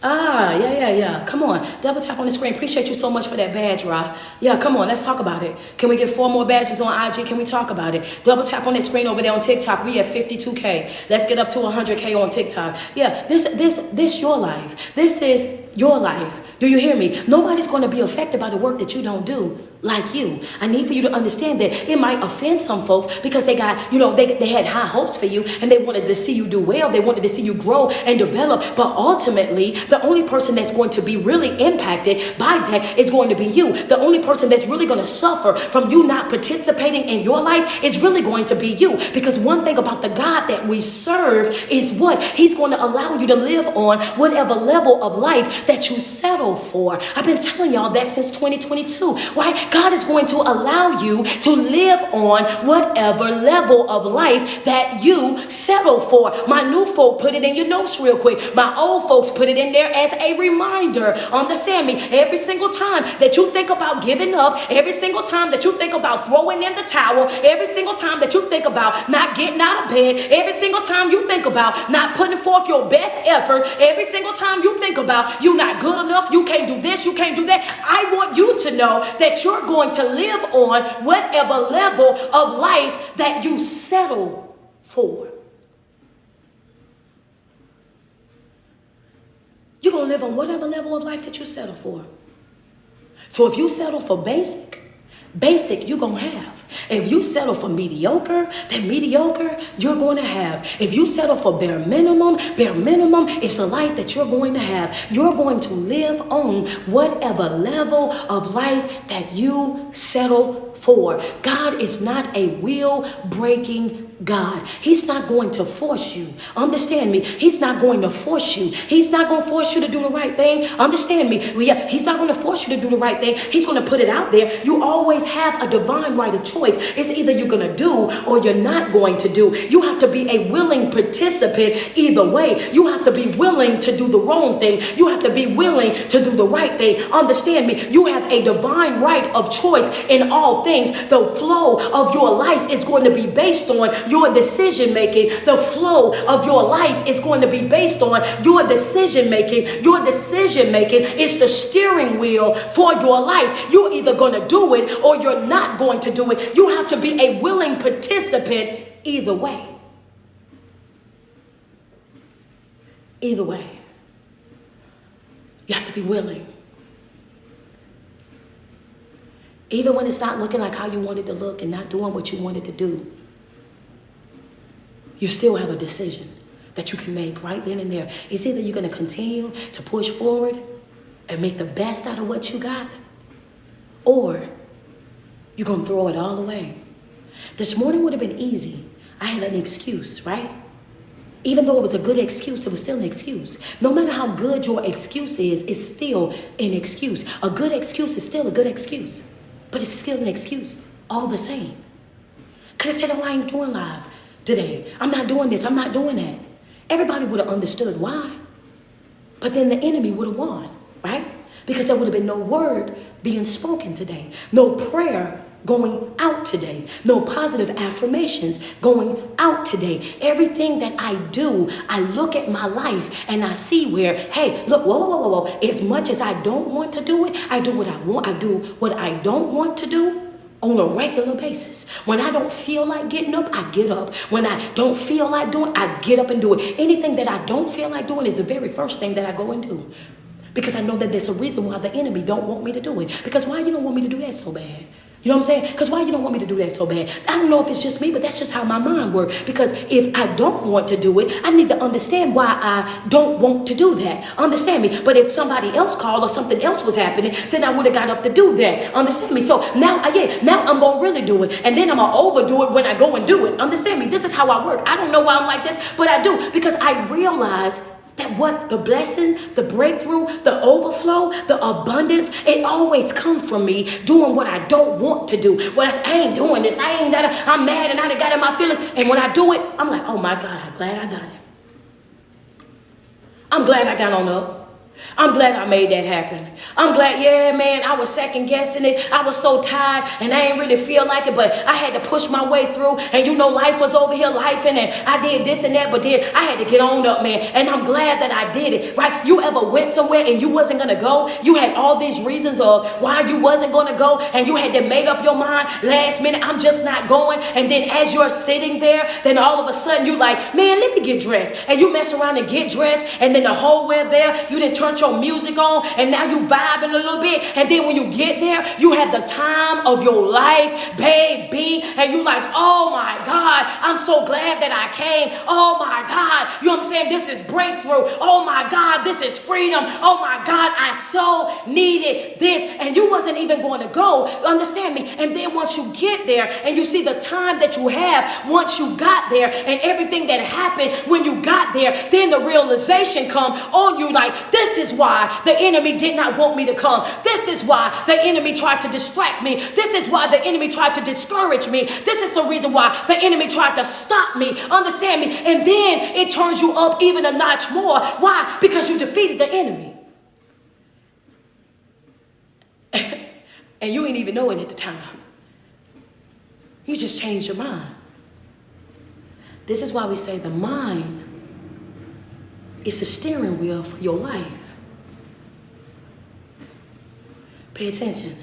Yeah. Come on. Double tap on the screen. Appreciate you so much for that badge, Rob. Yeah, come on. Let's talk about it. Can we get 4 more badges on IG? Can we talk about it? Double tap on that screen over there on TikTok. We at 52K. Let's get up to 100K on TikTok. Yeah, this your life. This is your life. Do you hear me? Nobody's going to be affected by the work that you don't do like you. I need for you to understand that it might offend some folks because they got, they had high hopes for you and they wanted to see you do well. They wanted to see you grow and develop. But ultimately, the only person that's going to be really impacted by that is going to be you. The only person that's really going to suffer from you not participating in your life is really going to be you. Because one thing about the God that we serve is what? He's going to allow you to live on whatever level of life that you settle for. I've been telling y'all that since 2022, right? God is going to allow you to live on whatever level of life that you settle for. My new folk put it in your notes real quick. My old folks put it in there as a reminder. Understand me? Every single time that you think about giving up, every single time that you think about throwing in the towel, every single time that you think about not getting out of bed, every single time you think about not putting forth your best effort, every single time you think about you not good enough, you can't do this, you can't do that, I want you to know that you're going to live on whatever level of life that you settle for. You're going to live on whatever level of life that you settle for. So if you settle for basic you're going to have. If you settle for mediocre, then mediocre you're going to have. If you settle for bare minimum is the life that you're going to have. You're going to live on whatever level of life that you settle for. God is not a will-breaking God. He's not going to force you. Understand me? He's not going to force you. He's not going to force you to do the right thing. Understand me? He's not going to force you to do the right thing. He's going to put it out there. You always have a divine right of choice. It's either you're going to do or you're not going to do. You have to be a willing participant either way. You have to be willing to do the wrong thing. You have to be willing to do the right thing. Understand me? You have a divine right of choice in all things. The flow of your life is going to be based on your decision making. The flow of your life is going to be based on your decision making. Your decision making is the steering wheel for your life. You're either going to do it or you're not going to do it. You have to be a willing participant either way. Either way. You have to be willing. Even when it's not looking like how you wanted to look and not doing what you wanted to do, you still have a decision that you can make right then and there. It's either you're going to continue to push forward and make the best out of what you got, or you're going to throw it all away. This morning would have been easy. I had an excuse, right? Even though it was a good excuse, it was still an excuse. No matter how good your excuse is, it's still an excuse. A good excuse is still a good excuse. But it's still an excuse all the same. Could have said, oh, I ain't doing live today. I'm not doing this. I'm not doing that. Everybody would have understood why. But then the enemy would have won, right? Because there would have been no word being spoken today. No prayer going out today. No positive affirmations going out today. Everything that I do, I look at my life and I see where, hey, look, whoa. As much as I don't want to do it, I do what I want. I do what I don't want to do on a regular basis. When I don't feel like getting up, I get up. When I don't feel like doing, I get up and do it. Anything that I don't feel like doing is the very first thing that I go and do. Because I know that there's a reason why the enemy don't want me to do it. Because why you don't want me to do that so bad? You know what I'm saying? Because why you don't want me to do that so bad? I don't know if it's just me, but that's just how my mind works. Because if I don't want to do it, I need to understand why I don't want to do that. Understand me? But if somebody else called or something else was happening, then I would have got up to do that. Understand me? So now I'm going to really do it. And then I'm going to overdo it when I go and do it. Understand me? This is how I work. I don't know why I'm like this, but I do. Because I realize that what the blessing, the breakthrough, the overflow, the abundance, it always comes from me doing what I don't want to do. Well, I ain't doing this. I'm mad and I done got in my feelings. And when I do it, I'm like, oh my God, I'm glad I got it. I'm glad I got on up. I'm glad I made that happen. I'm glad, yeah, man, I was second guessing it. I was so tired and I ain't really feel like it, but I had to push my way through. And you know, life was over here lifing and I did this and that, but then I had to get on up, man. And I'm glad that I did it, right? You ever went somewhere and you wasn't going to go? You had all these reasons of why you wasn't going to go and you had to make up your mind last minute, I'm just not going. And then as you're sitting there, then all of a sudden you like, man, let me get dressed. And you mess around and get dressed. And then the whole way there, you didn't turn your music on and now you vibing a little bit, and then when you get there you have the time of your life, baby, and you like, oh my God, I'm so glad that I came. Oh my God, you know what I'm saying, this is breakthrough. Oh my God, this is freedom. Oh my God, I so needed this, and you wasn't even going to go, understand me. And then once you get there and you see the time that you have once you got there and everything that happened when you got there, then the realization come on you like, this is why the enemy did not want me to come. This is why the enemy tried to distract me. This is why the enemy tried to discourage me. This is the reason why the enemy tried to stop me. Understand me? And then it turns you up even a notch more. Why? Because you defeated the enemy. And you ain't even know it at the time. You just changed your mind. This is why we say the mind is the steering wheel for your life. Pay attention.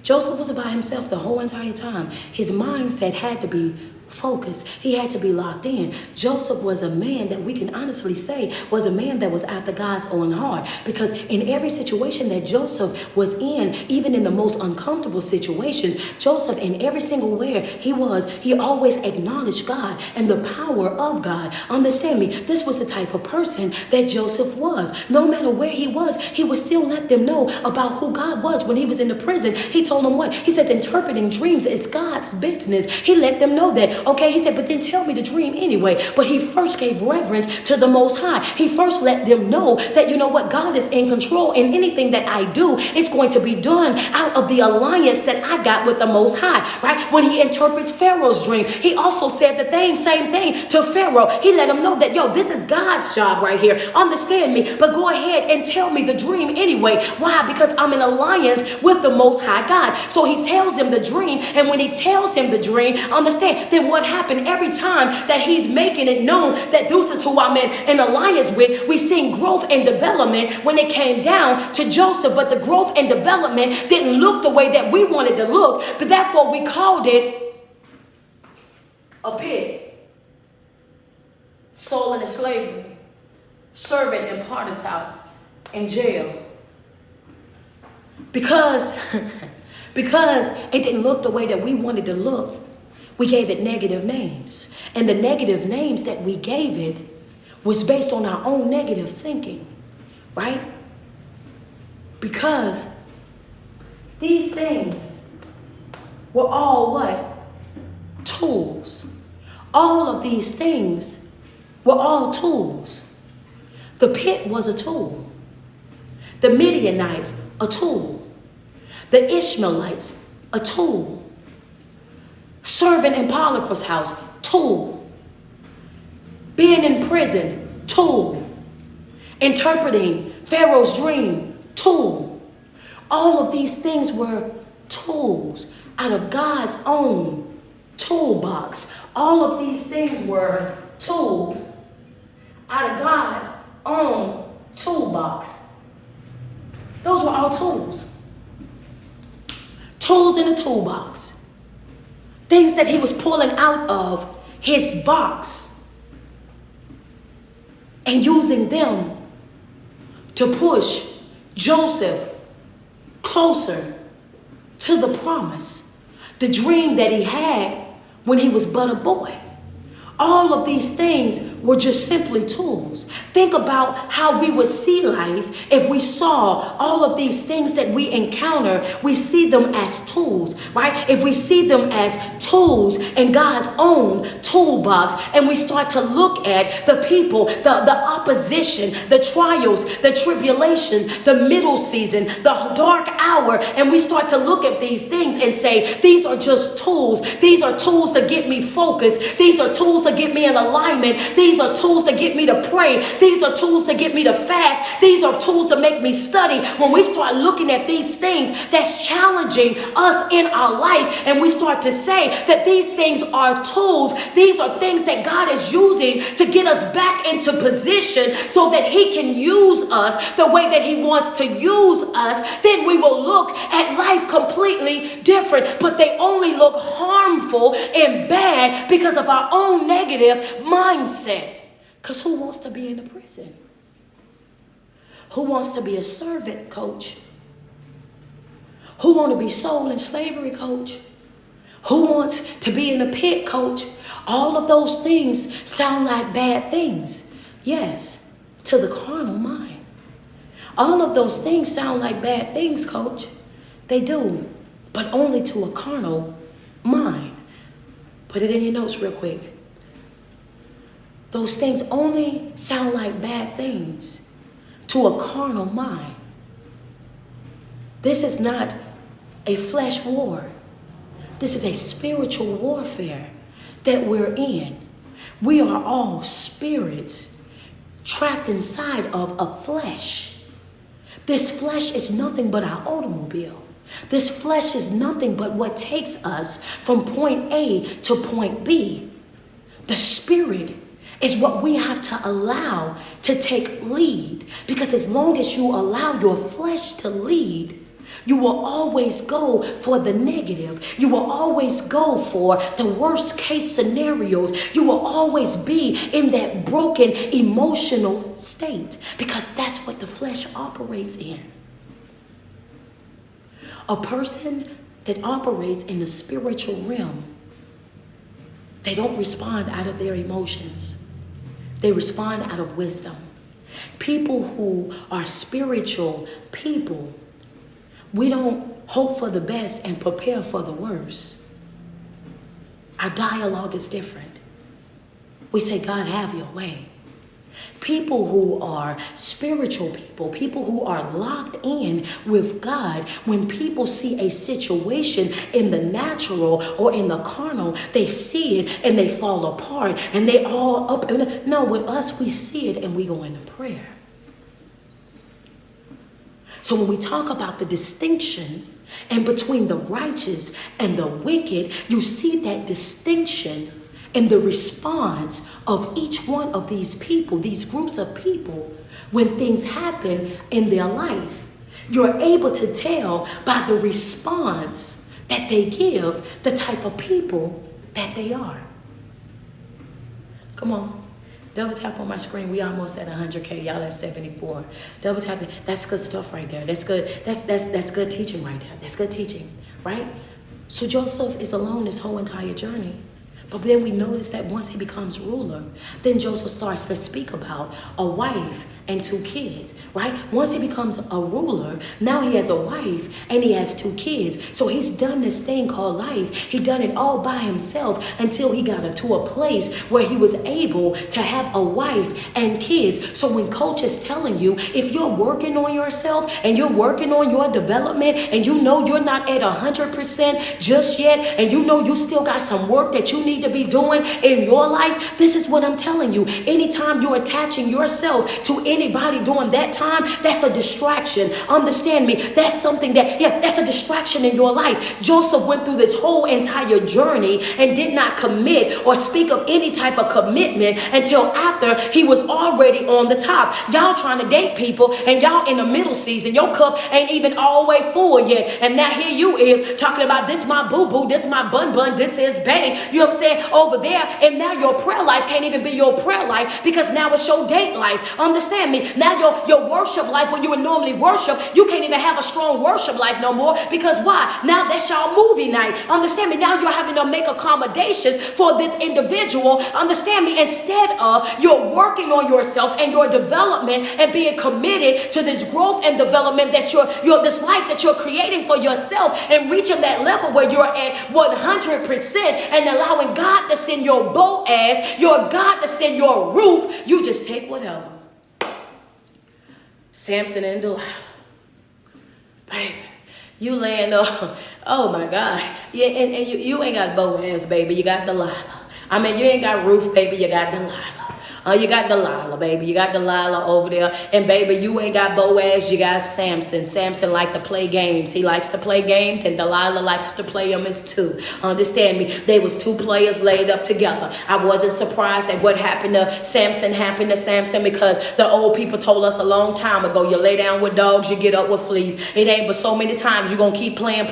Joseph was by himself the whole entire time. His mindset had to be focused. He had to be locked in. Joseph was a man that we can honestly say was a man that was after God's own heart, because in every situation that Joseph was in, even in the most uncomfortable situations, Joseph in every single where he always acknowledged God and the power of God. Understand me? This was the type of person that Joseph was. No matter where he would still let them know about who God was. When he was in the prison, he told them what? He says interpreting dreams is God's business. He let them know that. Okay, he said, but then tell me the dream anyway. But he first gave reverence to the Most High. He first let them know that, you know what, God is in control, and anything that I do is going to be done out of the alliance that I got with the Most High, right? When he interprets Pharaoh's dream, he also said the same thing to Pharaoh. He let him know that, yo, this is God's job right here. Understand me, but go ahead and tell me the dream anyway. Why? Because I'm in alliance with the Most High God. So he tells him the dream, and when he tells him the dream, understand, then what happened every time that he's making it known that this is who I'm in alliance with, we seen growth and development when it came down to Joseph. But the growth and development didn't look the way that we wanted to look, but therefore we called it a pit. Sold into slavery, servant in Potiphar's house, in jail. Because it didn't look the way that we wanted to look, we gave it negative names. And the negative names that we gave it was based on our own negative thinking, right? Because these things were all what? tools. All of these things were all tools. The pit was a tool. The Midianites, a tool. The Ishmaelites, a tool. Serving in Potiphar's house, tool. Being in prison, tool. Interpreting Pharaoh's dream, tool. All of these things were tools out of God's own toolbox. All of these things were tools out of God's own toolbox. Those were all tools. Tools in a toolbox. Things that he was pulling out of his box and using them to push Joseph closer to the promise, the dream that he had when he was but a boy. All of these things were just simply tools. Think about how we would see life if we saw all of these things that we encounter. We see them as tools, right? If we see them as tools in God's own toolbox, and we start to look at the people, the opposition, the trials, the tribulation, the middle season, the dark hour, and we start to look at these things and say, these are just tools. These are tools to get me focused. These are tools to get me in alignment. These are tools to get me to pray. These are tools to get me to fast. These are tools to make me study. When we start looking at these things that's challenging us in our life, and we start to say that these things are tools, these are things that God is using to get us back into position so that he can use us the way that he wants to use us, then we will look at life completely different. But they only look harmful and bad because of our own negative mindset. Because who wants to be in a prison? Who wants to be a servant, coach? Who wants to be sold in slavery, coach? Who wants to be in a pit, coach? All of those things sound like bad things. Yes, to the carnal mind. All of those things sound like bad things, coach. They do, but only to a carnal mind. Put it in your notes real quick. Those things only sound like bad things to a carnal mind. This is not a flesh war. This is a spiritual warfare that we're in. We are all spirits trapped inside of a flesh. This flesh is nothing but our automobile. This flesh is nothing but what takes us from point A to point B. The spirit is what we have to allow to take lead. Because as long as you allow your flesh to lead, you will always go for the negative. You will always go for the worst case scenarios. You will always be in that broken emotional state because that's what the flesh operates in. A person that operates in the spiritual realm, they don't respond out of their emotions. They respond out of wisdom. People who are spiritual people, we don't hope for the best and prepare for the worst. Our dialogue is different. We say, God, have your way. People who are spiritual people, people who are locked in with God, when people see a situation in the natural or in the carnal, they see it and they fall apart and they all up. No, with us, we see it and we go into prayer. So when we talk about the distinction and between the righteous and the wicked, you see that distinction in the response of each one of these people, these groups of people, when things happen in their life. You're able to tell by the response that they give the type of people that they are. Come on. Double tap on my screen. We almost at 100K. Y'all at 74. Double tap. That's good stuff right there. That's good. That's good teaching right there. That's good teaching, right? So Joseph is alone this whole entire journey. But then we notice that once he becomes ruler, then Joseph starts to speak about a wife and 2 kids, right? Once he becomes a ruler, now he has a wife and he has 2 kids. So he's done this thing called life. He done it all by himself until he got to a place where he was able to have a wife and kids. So when coach is telling you, if you're working on yourself and you're working on your development and you know you're not at 100% just yet, and you know you still got some work that you need to be doing in your life, this is what I'm telling you. Anytime you're attaching yourself to anybody during that time, that's a distraction. Understand me. That's something that's a distraction in your life. Joseph went through this whole entire journey and did not commit or speak of any type of commitment until after he was already on the top. Y'all trying to date people and y'all in the middle season. Your cup ain't even all the way full yet. And now here you is talking about this my boo-boo, this my bun, this is bang. You know what I'm saying? Over there. And now your prayer life can't even be your prayer life because now it's your date life. Understand me? Now your worship life, when you would normally worship, you can't even have a strong worship life no more because why? Now that's y'all movie night. Understand me? Now you're having to make accommodations for this individual. Understand me? Instead of you're working on yourself and your development and being committed to this growth and development that you're this life that you're creating for yourself and reaching that level where you're at 100% and allowing God to send your Boaz, your God to send your Ruth, you just take whatever. Samson and Delilah. Baby, you laying up. Oh my God. Yeah, and you ain't got Boaz, baby. You got Delilah. I mean, you ain't got Ruth, baby. You got Delilah. You got Delilah, baby. You got Delilah over there. And baby, you ain't got Boaz. You got Samson. Samson likes to play games. He likes to play games, and Delilah likes to play them as 2. Understand me? They was 2 players laid up together. I wasn't surprised that what happened to Samson because the old people told us a long time ago, you lay down with dogs, you get up with fleas. It ain't but so many times you're going to keep playing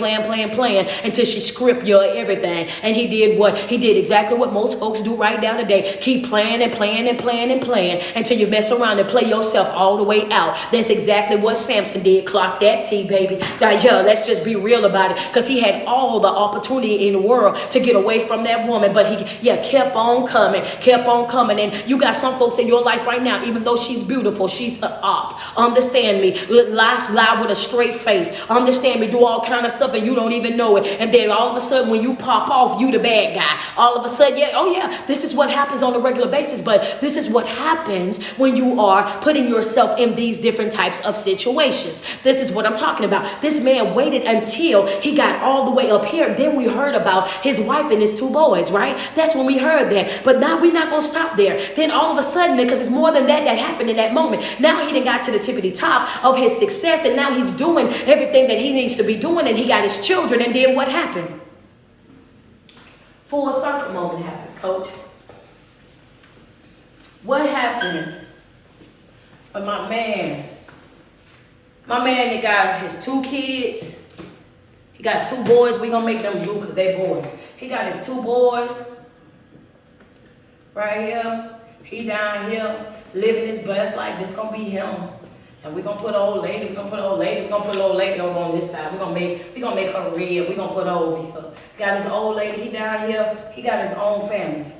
until she script your everything. And he did what? He did exactly what most folks do right now today. Keep playing until you mess around and play yourself all the way out. That's exactly what Samson did. Clock that T, baby. Yeah, let's just be real about it. Because he had all the opportunity in the world to get away from that woman. But he kept on coming. And you got some folks in your life right now, even though she's beautiful, she's the op. Understand me. Lie with a straight face. Understand me. Do all kind of stuff and you don't even know it. And then all of a sudden when you pop off, you the bad guy. All of a sudden, this is what happens on a regular basis. But this is what happens when you are putting yourself in these different types of situations. This is what I'm talking about. This man waited until he got all the way up here. Then we heard about his wife and his 2 boys, right? That's when we heard that. But now we're not going to stop there. Then all of a sudden, because it's more than that happened in that moment. Now he done got to the tippity top of his success, and now he's doing everything that he needs to be doing, and he got his children. And then what happened? Full circle moment happened, coach. What happened? But my man that got his 2 kids, he got 2 boys. We gonna make them blue because they boys. He got his 2 boys right here. He down here living his best life. This gonna be him. And we gonna put old lady. We gonna put old lady over on this side. We gonna make her red. We gonna put old here. Got his old lady. He down here. He got his own family.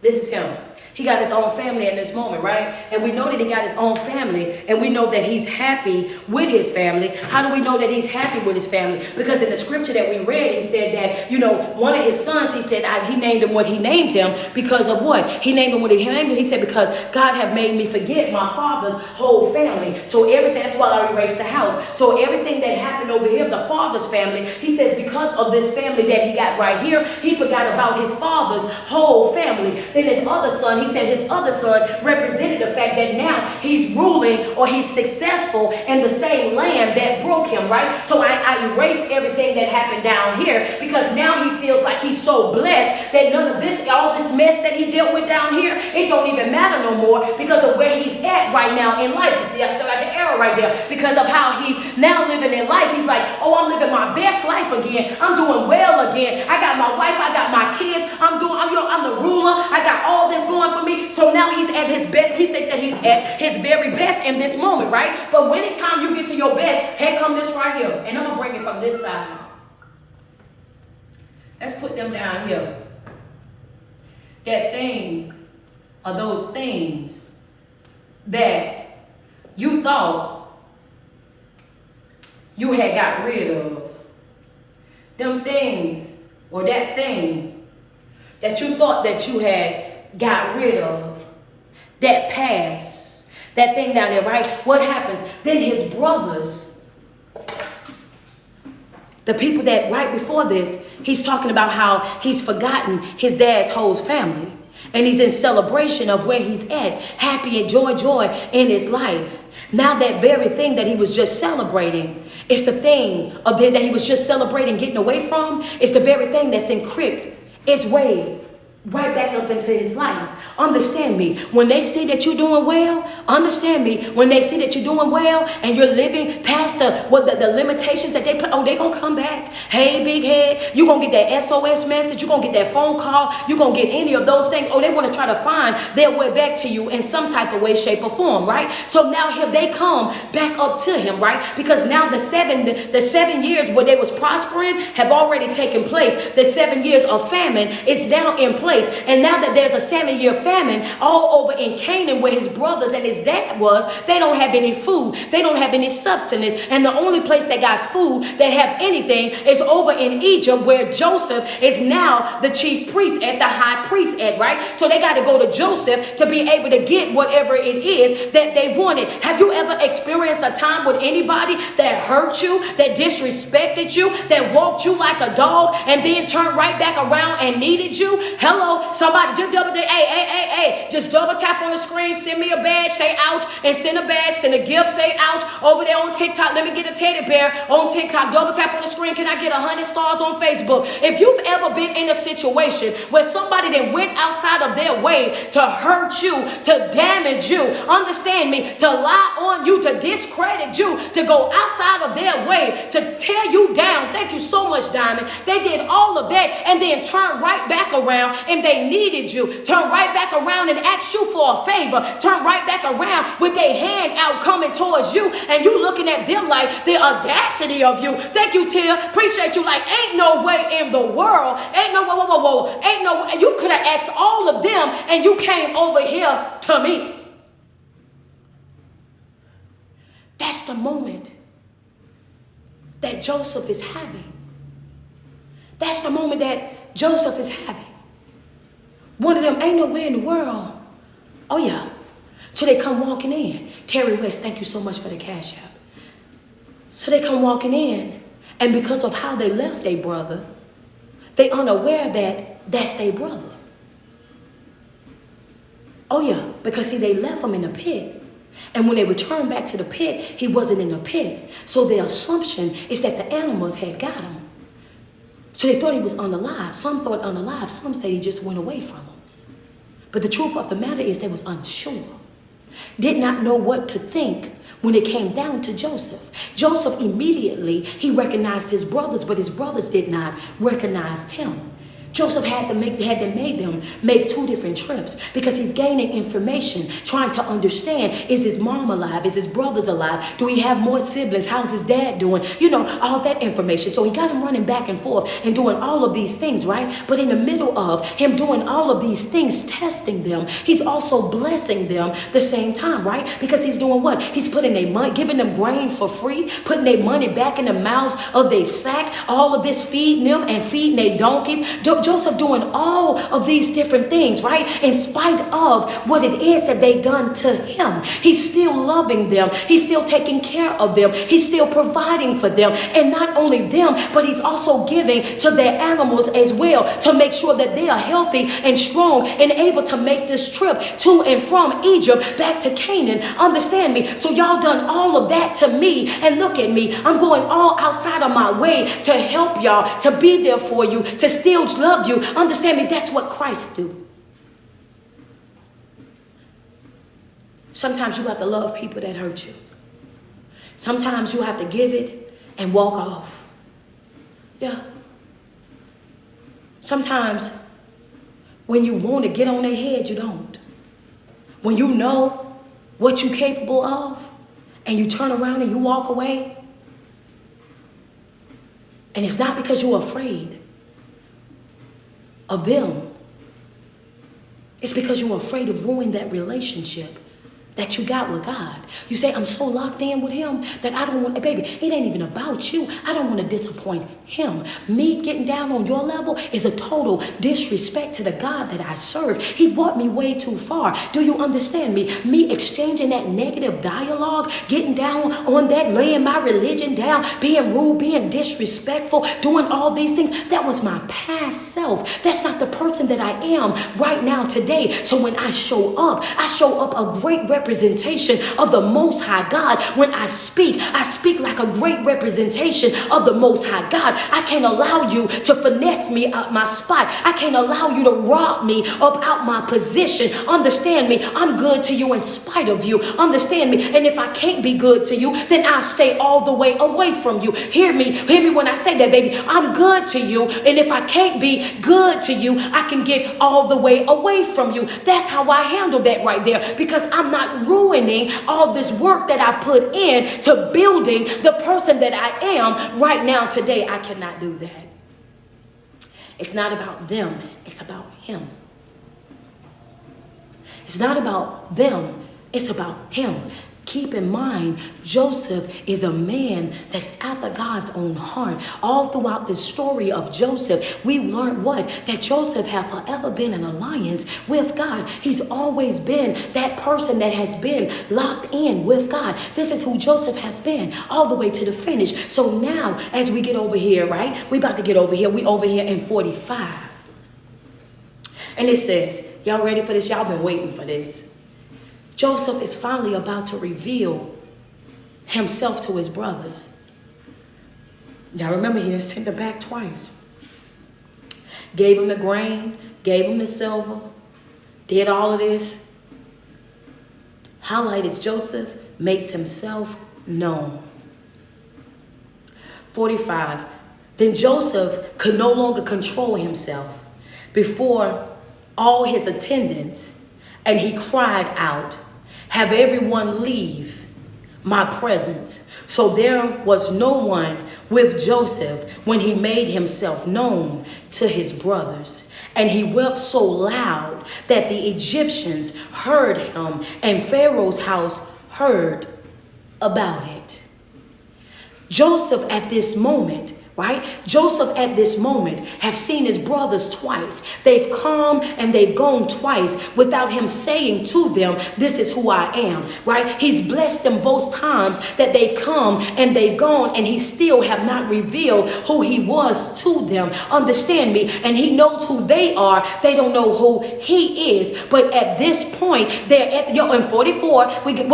This is him. He got his own family in this moment, right? And we know that he got his own family, and we know that he's happy with his family. How do we know that he's happy with his family? Because in the scripture that we read, he said that, one of his sons, he said, he named him what he named him because of what? He named him what he named him. He said, because God have made me forget my father's whole family. So everything, that's why I erased the house. So everything that happened over here, the father's family, he says, because of this family that he got right here, he forgot about his father's whole family. Then his other son, he said his other son represented the fact that now he's ruling or he's successful in the same land that broke him, right? So I erased everything that happened down here because now he feels like he's so blessed that none of this, all this mess that he dealt with down here, it don't even matter no more because of where he's at right now in life. You see, I still got the arrow right there because of how he's now living in life. He's like, oh, I'm living my best life again. I'm doing well again. I got my wife. I got my kids. I'm the ruler. I got all this going for me. So now he's at his best. He thinks that he's at his very best in this moment, right? But anytime you get to your best, here come this right here. And I'm going to bring it from this side. Let's put them down here. That thing, or those things that you thought you had got rid of. Them things or that thing that you thought that you had got rid of. That past. That thing down there, right? What happens? Then his brothers, the people that right before this, he's talking about how he's forgotten his dad's whole family. And he's in celebration of where he's at. Happy and joy in his life. Now that very thing that he was just celebrating, it's the thing of that he was just celebrating getting away from. It's the very thing that's then crept its way right back up into his life. Understand me. When they see that you're doing well, understand me. When they see that you're doing well and you're living past the limitations that they put, oh, they're going to come back. Hey, big head, you're going to get that SOS message. You're going to get that phone call. You're going to get any of those things. Oh, they want to try to find their way back to you in some type of way, shape, or form, right? So now here they come back up to him, right? Because now the 7 years where they was prospering have already taken place. The 7 years of famine is now in place. And now that there's a 7-year famine all over in Canaan where his brothers and his dad was, they don't have any food. They don't have any sustenance. And the only place they got food that have anything is over in Egypt where Joseph is now the chief priest at the high priest at, right? So they got to go to Joseph to be able to get whatever it is that they wanted. Have you ever experienced a time with anybody that hurt you, that disrespected you, that walked you like a dog and then turned right back around and needed you? Hello, somebody just just double tap on the screen, send me a badge, say ouch, and send a badge, send a gift, say ouch. Over there on TikTok, let me get a teddy bear on TikTok. Double tap on the screen, can I get 100 stars on Facebook? If you've ever been in a situation where somebody that went outside of their way to hurt you, to damage you, understand me, to lie on you, to discredit you, to go outside of their way, to tear you down. Thank you so much, Diamond. They did all of that and then turned right back around and they needed you. Turn right back around and asked you for a favor. Turn right back around with their hand out coming towards you and you looking at them like the audacity of you. Thank you, Tia. Appreciate you. Like, ain't no way in the world. Ain't no ain't no way. You could have asked all of them and you came over here to me. That's the moment that Joseph is having. That's the moment that Joseph is having. One of them, ain't nowhere in the world. Oh, yeah. So they come walking in. Terry West, thank you so much for the cash app. So they come walking in. And because of how they left their brother, they unaware that that's their brother. Oh, yeah. Because, see, they left him in the pit. And when they returned back to the pit, he wasn't in the pit. So the assumption is that the animals had got him. So they thought he was unalive. Some thought unalive. Some said he just went away from them. But the truth of the matter is they was unsure. Did not know what to think when it came down to Joseph. Joseph immediately, he recognized his brothers, but his brothers did not recognize him. Joseph had to make them make 2 different trips because he's gaining information, trying to understand, is his mom alive? Is his brothers alive? Do he have more siblings? How's his dad doing? You know, all that information. So he got him running back and forth and doing all of these things, right? But in the middle of him doing all of these things, testing them, he's also blessing them the same time, right? Because he's doing what? He's putting their money, giving them grain for free, putting their money back in the mouths of their sack, all of this feeding them and feeding their donkeys. Joseph doing all of these different things, right? In spite of what it is that they done to him, he's still loving them. He's still taking care of them. He's still providing for them. And not only them, but he's also giving to their animals as well to make sure that they are healthy and strong and able to make this trip to and from Egypt back to Canaan. Understand me? So y'all done all of that to me, and look at me. I'm going all outside of my way to help y'all, to be there for you, to still love you. Understand me? That's what Christ do. Sometimes you have to love people that hurt you. Sometimes you have to give it and walk off. Yeah. Sometimes when you want to get on their head, you don't. When you know what you're capable of and you turn around and you walk away, and it's not because you're afraid of them. It's because you're afraid of ruining that relationship that you got with God. You say, I'm so locked in with him that I don't want, baby, it ain't even about you. I don't want to disappoint him. Me getting down on your level is a total disrespect to the God that I serve. He brought me way too far. Do you understand me? Me exchanging that negative dialogue, getting down on that, laying my religion down, being rude, being disrespectful, doing all these things. That was my past self. That's not the person that I am right now today. So when I show up a great representation of the Most High God. When I speak like a great representation of the Most High God. I can't allow you to finesse me out my spot. I can't allow you to rob me up out my position. Understand me? I'm good to you in spite of you. Understand me? And if I can't be good to you, then I'll stay all the way away from you. Hear me when I say that, baby. I'm good to you, and if I can't be good to you, I can get all the way away from you. That's how I handle that right there, because I'm not ruining all this work that I put in to building the person that I am right now today. I cannot do that. It's not about them. It's about him. It's not about them. It's about him. Keep in mind, Joseph is a man that's after God's own heart. All throughout the story of Joseph, we learned what? That Joseph have forever been in alliance with God. He's always been that person that has been locked in with God. This is who Joseph has been all the way to the finish. So now, as we get over here, right? We about to get over here. We over here in 45. And it says, y'all ready for this? Y'all been waiting for this. Joseph is finally about to reveal himself to his brothers. Now remember, he has sent them back twice. Gave him the grain, gave him the silver, did all of this. Highlight is Joseph makes himself known. 45. Then Joseph could no longer control himself before all his attendants, and he cried out, "Have everyone leave my presence." So there was no one with Joseph when he made himself known to his brothers. And he wept so loud that the Egyptians heard him, and Pharaoh's house heard about it. Joseph at this moment, right? Joseph at this moment have seen his brothers twice. They've come and they've gone twice without him saying to them, this is who I am, right? He's blessed them both times that they've come and they've gone, and he still have not revealed who he was to them. Understand me? And he knows who they are. They don't know who he is. But at this point, they're at, in 44,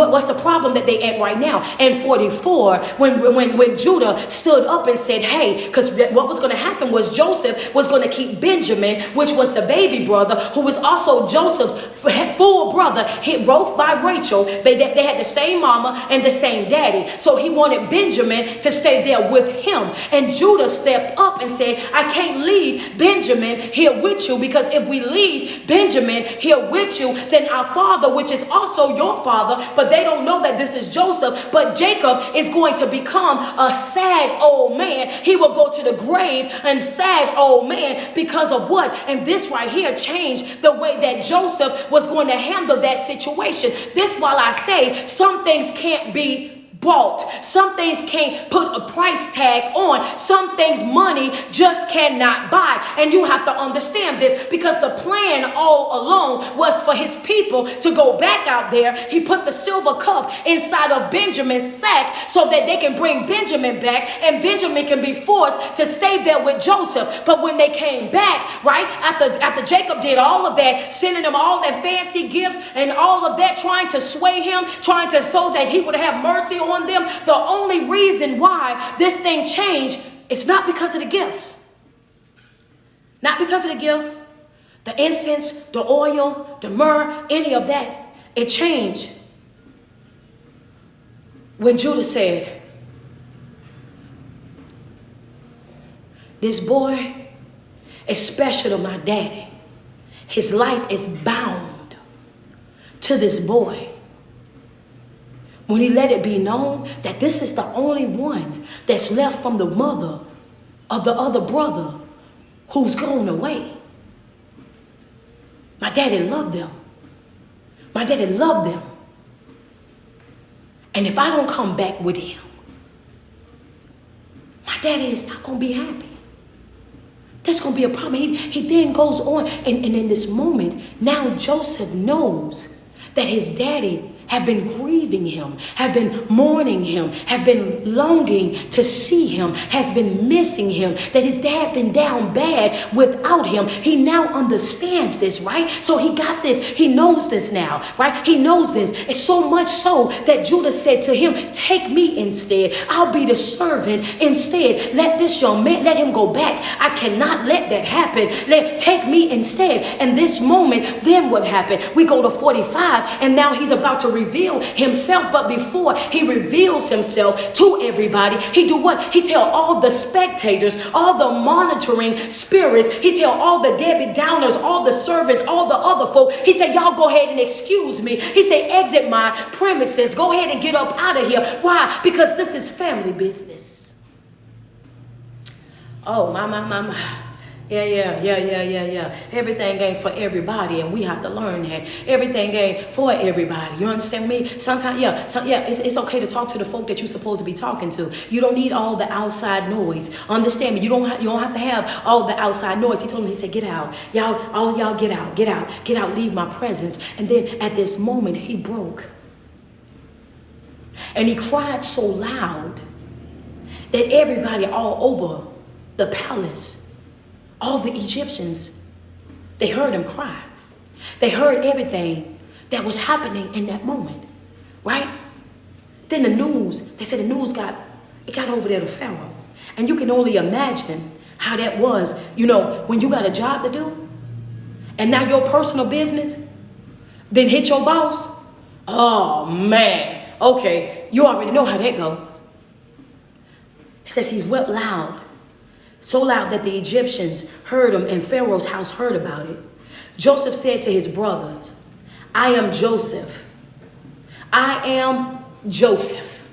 what's the problem that they at right now? In 44, when Judah stood up and said, hey, because what was going to happen was Joseph was going to keep Benjamin, which was the baby brother, who was also Joseph's full brother, both by Rachel. They had the same mama and the same daddy. So he wanted Benjamin to stay there with him. And Judah stepped up and said, I can't leave Benjamin here with you, because if we leave Benjamin here with you, then our father, which is also your father, but they don't know that this is Joseph, but Jacob is going to become a sad old man. He will go to the grave and sad old man because of what? And this right here changed the way that Joseph was going to handle that situation. This while I say some things can't be bought. Some things can't put a price tag on. Some things money just cannot buy. And you have to understand this, because the plan all along was for his people to go back out there. He put the silver cup inside of Benjamin's sack so that they can bring Benjamin back, and Benjamin can be forced to stay there with Joseph. But when they came back, right, after Jacob did all of that, sending them all that fancy gifts and all of that, trying to sway him, trying to so that he would have mercy on them, the only reason why this thing changed is not because of the gifts. Not because of the gift, the incense, the oil, the myrrh, any of that. It changed when Judah said, this boy is special to my daddy. His life is bound to this boy. When he let it be known that this is the only one that's left from the mother of the other brother who's gone away. My daddy loved them. My daddy loved them. And if I don't come back with him, my daddy is not going to be happy. That's going to be a problem. He then goes on, and in this moment, now Joseph knows that his daddy have been grieving him, have been mourning him, have been longing to see him, has been missing him, that his dad been down bad without him. He now understands this, right? So he got this. He knows this now, right? He knows this. It's so much so that Judah said to him, take me instead. I'll be the servant instead. Let this young man, let him go back. I cannot let that happen. Take me instead. And this moment, then what happened? We go to 45, and now he's about to reveal himself. But before he reveals himself to everybody, he do what? He tell all the spectators, all the monitoring spirits, he tell all the Debbie Downers, all the servants, all the other folk, he said, y'all go ahead and excuse me. He said, exit my premises. Go ahead and get up out of here. Why? Because this is family business. Oh, my. Yeah. Everything ain't for everybody, and we have to learn that. Everything ain't for everybody. You understand me? Sometimes, it's okay to talk to the folk that you're supposed to be talking to. You don't need all the outside noise. Understand me? You don't have to have all the outside noise. He told me, he said, get out. All of y'all get out, leave my presence. And then at this moment, he broke. And he cried so loud that everybody all over the palace, all the Egyptians, they heard him cry. They heard everything that was happening in that moment, right? Then the news, they said the news got over there to Pharaoh. And you can only imagine how that was, when you got a job to do, and now your personal business then hit your boss. Oh, man. Okay, you already know how that go. It says he wept loud. So loud that the Egyptians heard him and Pharaoh's house heard about it. Joseph said to his brothers, I am Joseph. I am Joseph.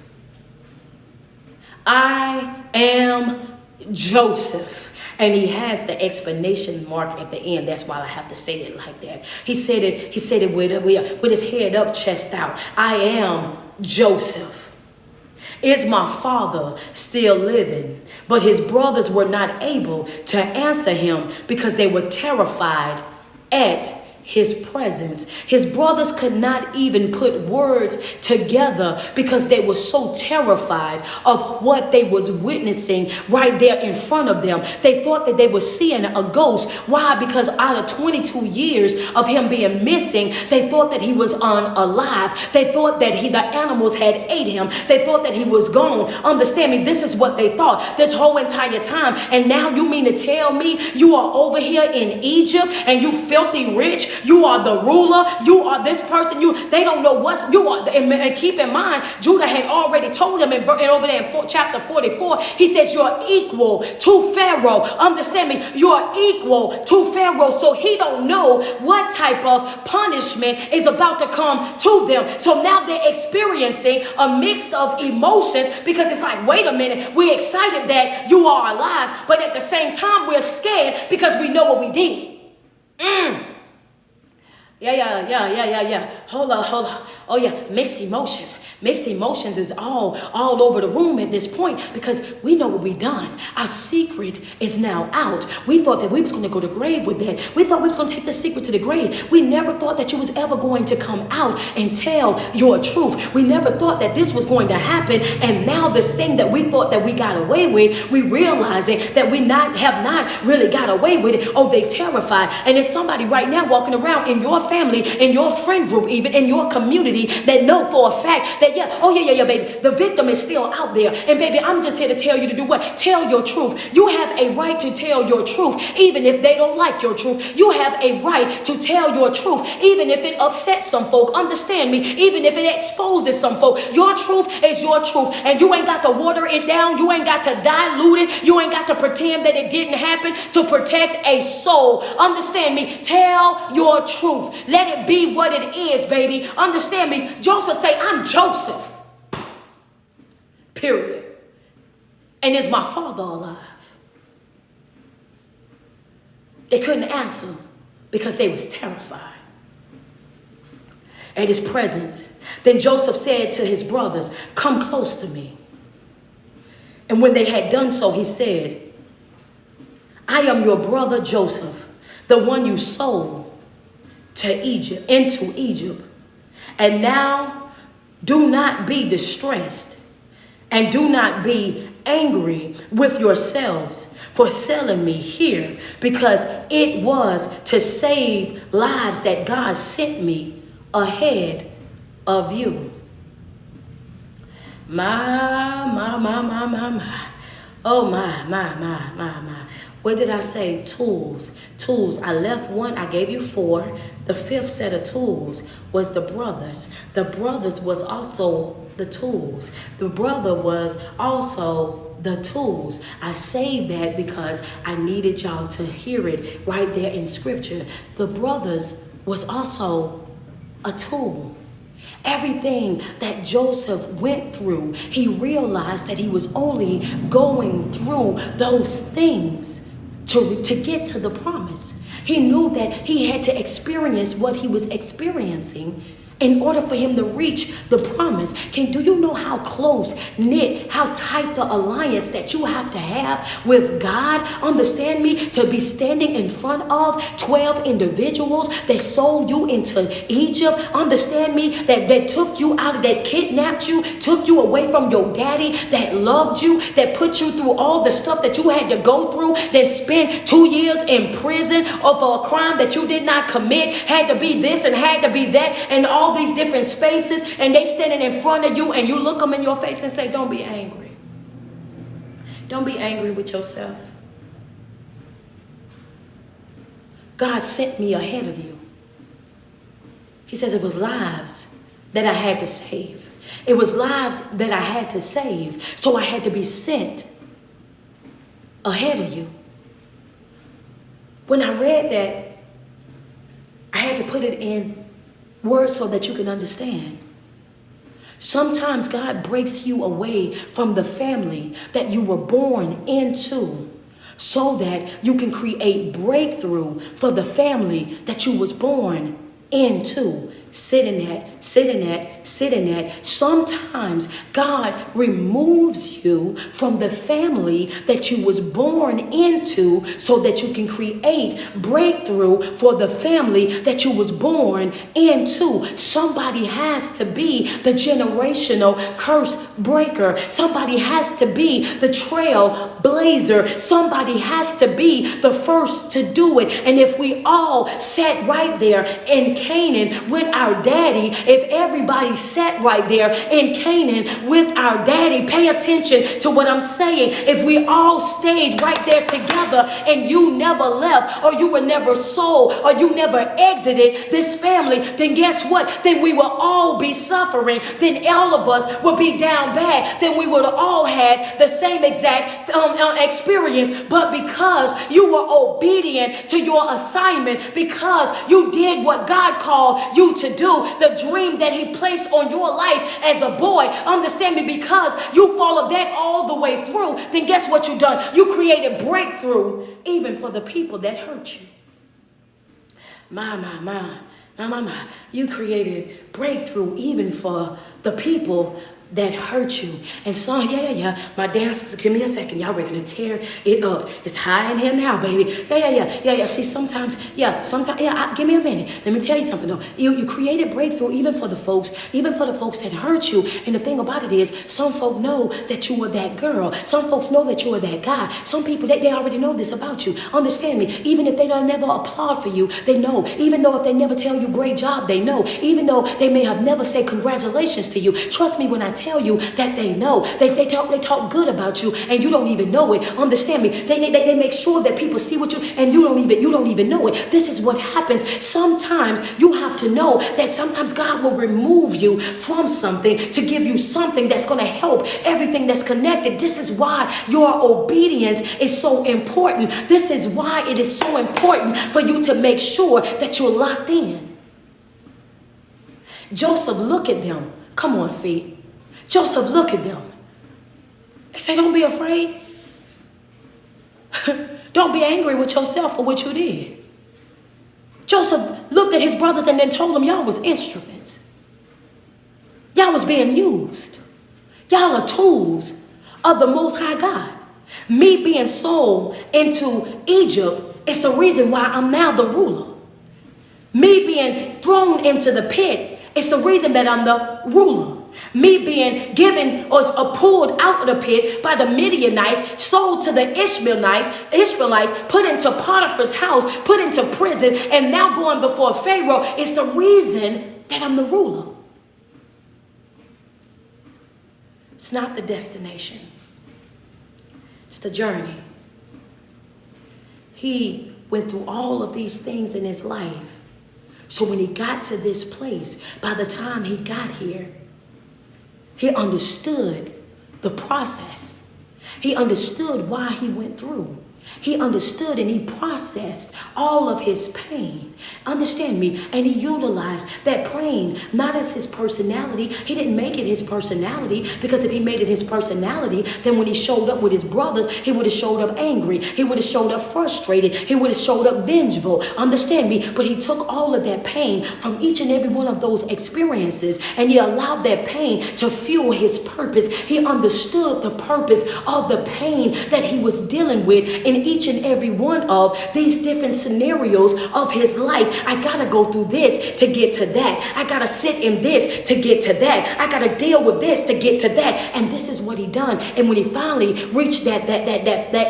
I am Joseph. And he has the explanation mark at the end. That's why I have to say it like that. He said it with his head up, chest out. I am Joseph. Is my father still living? But his brothers were not able to answer him because they were terrified at his presence. His brothers could not even put words together because they were so terrified of what they was witnessing right there in front of them. They thought that they were seeing a ghost. Why? Because out of 22 years of him being missing, they thought that he was unalive. They thought that the animals had ate him. They thought that he was gone. Understand me, this is what they thought this whole entire time. And now you mean to tell me you are over here in Egypt and you filthy rich? You are the ruler. You are this person. They don't know what you are. And keep in mind, Judah had already told him over there in chapter 44, he says, you're equal to Pharaoh. Understand me? You're equal to Pharaoh. So he don't know what type of punishment is about to come to them. So now they're experiencing a mix of emotions because it's like, wait a minute, we're excited that you are alive, but at the same time, we're scared because we know what we did. Yeah. Hold on. Oh yeah, mixed emotions. Mixed emotions is all over the room at this point because we know what we done. Our secret is now out. We thought that we was going to go to the grave with that. We thought we was going to take the secret to the grave. We never thought that you was ever going to come out and tell your truth. We never thought that this was going to happen. And now this thing that we thought that we got away with, we realizing that we have not really got away with it. Oh, they terrified. And there's somebody right now walking around in your family, in your friend group, even in your community that know for a fact that baby, the victim is still out there. And baby, I'm just here to tell you to do what? Tell your truth. You have a right to tell your truth, even if they don't like your truth. You have a right to tell your truth, even if it upsets some folk. Understand me? Even if it exposes some folk. Your truth is your truth, and you ain't got to water it down. You ain't got to dilute it. You ain't got to pretend that it didn't happen to protect a soul. Understand me? Tell your truth. Let it be what it is, baby. Understand me? Joseph say, I'm Joseph. Period. And is my father alive? They couldn't answer because they was terrified. at his presence. Then Joseph said to his brothers, "Come close to me." And when they had done so, he said, "I am your brother Joseph, the one you sold into Egypt. And now do not be distressed and do not be angry with yourselves for selling me here, because it was to save lives that God sent me ahead of you." My. Oh, my. What did I say? Tools. I left one. I gave you 4. The 5th set of tools was the brothers. The brothers was also the tools. The brother was also the tools. I saved that because I needed y'all to hear it right there in scripture. The brothers was also a tool. Everything that Joseph went through, he realized that he was only going through those things to get to the promise. He knew that he had to experience what he was experiencing in order for him to reach the promise. Do you know how close knit, how tight the alliance that you have to have with God? Understand me? To be standing in front of 12 individuals that sold you into Egypt. Understand me? That took you out, that kidnapped you, took you away from your daddy, that loved you, that put you through all the stuff that you had to go through, that spent 2 years in prison over a crime that you did not commit, had to be this and had to be that, and all these different spaces, and they standing in front of you, and you look them in your face and say, "Don't be angry. Don't be angry with yourself. God sent me ahead of you." He says it was lives that I had to save. It was lives that I had to save. So I had to be sent ahead of you. When I read that, I had to put it in words so that you can understand. Sometimes God breaks you away from the family that you were born into so that you can create breakthrough for the family that you was born into. Sit in that. Sometimes God removes you from the family that you was born into so that you can create breakthrough for the family that you was born into. Somebody has to be the generational curse breaker. Somebody has to be the trail blazer. Somebody has to be the first to do it. And if we all sat right there in Canaan with our daddy, if everybody sat right there in Canaan with our daddy, pay attention to what I'm saying. If we all stayed right there together and you never left, or you were never sold, or you never exited this family, then guess what? Then we will all be suffering. Then all of us would be down bad. Then we would have all had the same exact experience. But because you were obedient to your assignment, because you did what God called you to do, the dream that he placed on your life as a boy, understand me, because you followed that all the way through, then guess what you done? You created breakthrough even for the people that hurt you. My. You created breakthrough even for the people that hurt you. And so, yeah. My dancers, give me a second. Y'all ready to tear it up. It's high in here now, baby. Yeah. See, sometimes, give me a minute. Let me tell you something, though. You created breakthrough even for the folks that hurt you. And the thing about it is, some folk know that you were that girl. Some folks know that you were that guy. Some people, they already know this about you. Understand me. Even if they don't never applaud for you, they know. Even though if they never tell you great job, they know. Even though they may have never said congratulations to you. Trust me when I tell you that they know. They talk good about you and you don't even know it. Understand me. They make sure that people see what you, and you don't even know it. This is what happens. Sometimes you have to know that sometimes God will remove you from something to give you something that's going to help everything that's connected. This is why your obedience is so important. This is why it is so important for you to make sure that you're locked in. Joseph, look at them. Come on, feet. Joseph, look at them. They say, don't be afraid. Don't be angry with yourself for what you did. Joseph looked at his brothers and then told them, y'all was instruments. was being used. Y'all are tools of the Most High God. Me being sold into Egypt is the reason why I'm now the ruler. Me being thrown into the pit is the reason that I'm the ruler. Me being given or pulled out of the pit by the Midianites, sold to the Ishmaelites, put into Potiphar's house, put into prison, and now going before Pharaoh is the reason that I'm the ruler. It's not the destination. It's the journey. He went through all of these things in his life. So when he got to this place, by the time he got here, he understood the process. He understood why he went through. He understood and he processed all of his pain. Understand me? And he utilized that pain not as his personality. He didn't make it his personality, because if he made it his personality, then when he showed up with his brothers, he would have showed up angry. He would have showed up frustrated. He would have showed up vengeful. Understand me? But he took all of that pain from each and every one of those experiences, and he allowed that pain to fuel his purpose. He understood the purpose of the pain that he was dealing with in each and every one of these different scenarios of his life. I gotta go through this to get to that. I gotta sit in this to get to that. I gotta deal with this to get to that. And this is what he done. And when he finally reached that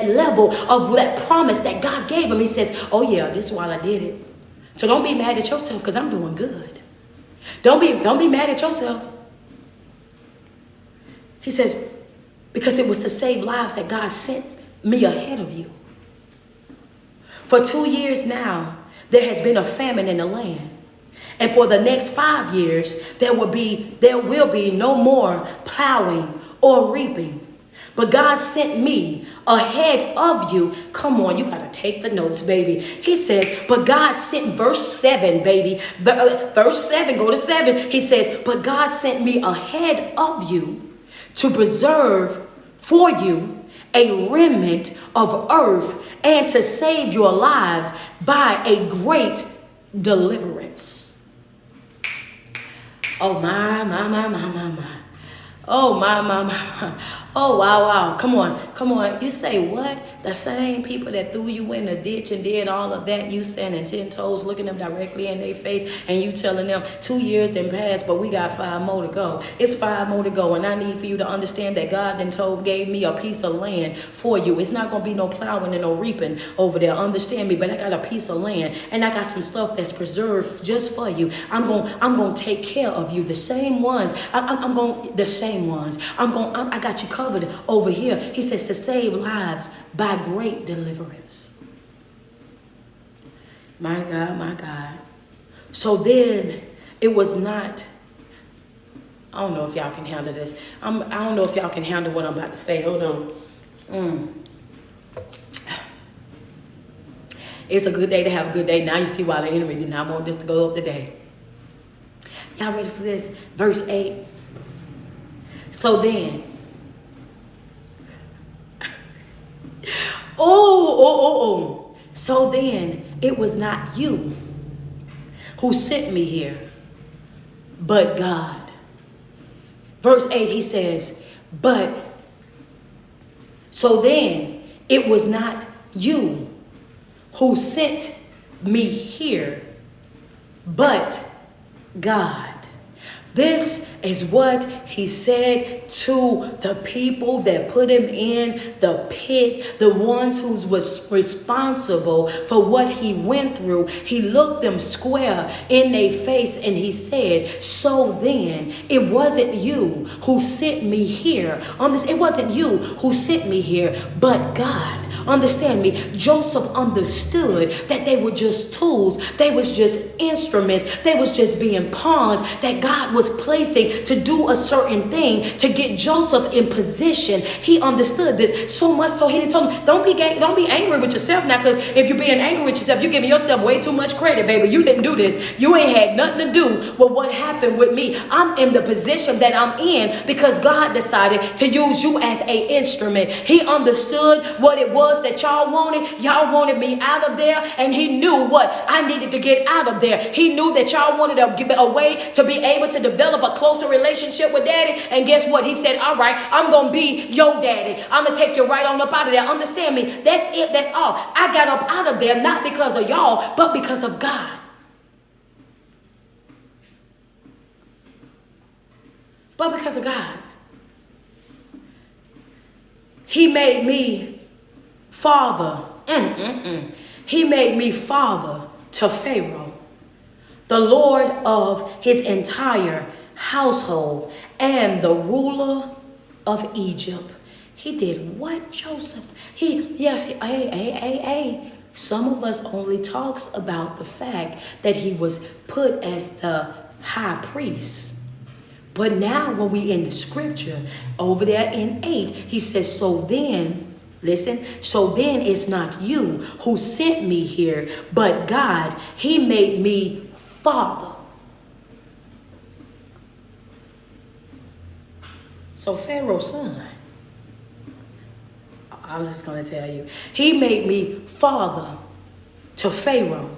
level of that promise that God gave him, he says, oh yeah, this is why I did it. So don't be mad at yourself, because I'm doing good. Don't be mad at yourself. He says, because it was to save lives that God sent me ahead of you. For 2 years now, there has been a famine in the land. And for the next 5 years, there will be no more plowing or reaping. But God sent me ahead of you. Come on, you got to take the notes, baby. He says, but God sent, verse 7, baby. Verse 7, go to 7. He says, but God sent me ahead of you to preserve for you a remnant of earth and to save your lives by a great deliverance. Oh, my. Oh, my. Oh, wow. Come on. You say what? The same people that threw you in the ditch and did all of that, you standing 10 toes, looking them directly in their face, and you telling them 2 years done passed, but we got 5 more to go. It's 5 more to go, and I need for you to understand that God gave me a piece of land for you. It's not going to be no plowing and no reaping over there. Understand me? But I got a piece of land, and I got some stuff that's preserved just for you. I'm going to take care of you. The same ones. I got you covered over here. He says to save lives by great deliverance. My God. So then it was not, I don't know if y'all can handle this. I don't know if y'all can handle what I'm about to say. Hold on. It's a good day to have a good day. Now you see why the enemy did not want this to go up today. Y'all ready for this? Verse 8. So then, so then it was not you who sent me here, but God. Verse 8, he says, but so then it was not you who sent me here, but God. This is what he said to the people that put him in the pit, the ones who was responsible for what he went through. He looked them square in their face and he said, so then it wasn't you who sent me here. It wasn't you who sent me here, but God. Understand me? Joseph understood that they were just tools. They was just instruments. They was just being pawns that God was placing to do a certain thing to get Joseph in position. He understood this so much so he didn't tell him, don't be angry with yourself now, because if you're being angry with yourself, you're giving yourself way too much credit, baby. You didn't do this. You ain't had nothing to do with what happened with me. I'm in the position that I'm in because God decided to use you as an instrument. He understood what it was that y'all wanted. Y'all wanted me out of there, and he knew what I needed to get out of there. He knew that y'all wanted a way to be able to develop a close closer relationship with daddy. And guess what? He said, all right, I'm going to be your daddy. I'm going to take you right on up out of there. Understand me. That's it. That's all. I got up out of there, not because of y'all, but because of God. But because of God. He made me father. He made me father to Pharaoh, the Lord of his entire household and the ruler of Egypt. He did what, Joseph? Some of us only talks about the fact that he was put as the high priest. But now when we in the scripture, over there in 8, he says, so then, listen, so then it's not you who sent me here, but God. He made me father. So Pharaoh's son, I'm just going to tell you, he made me father to Pharaoh,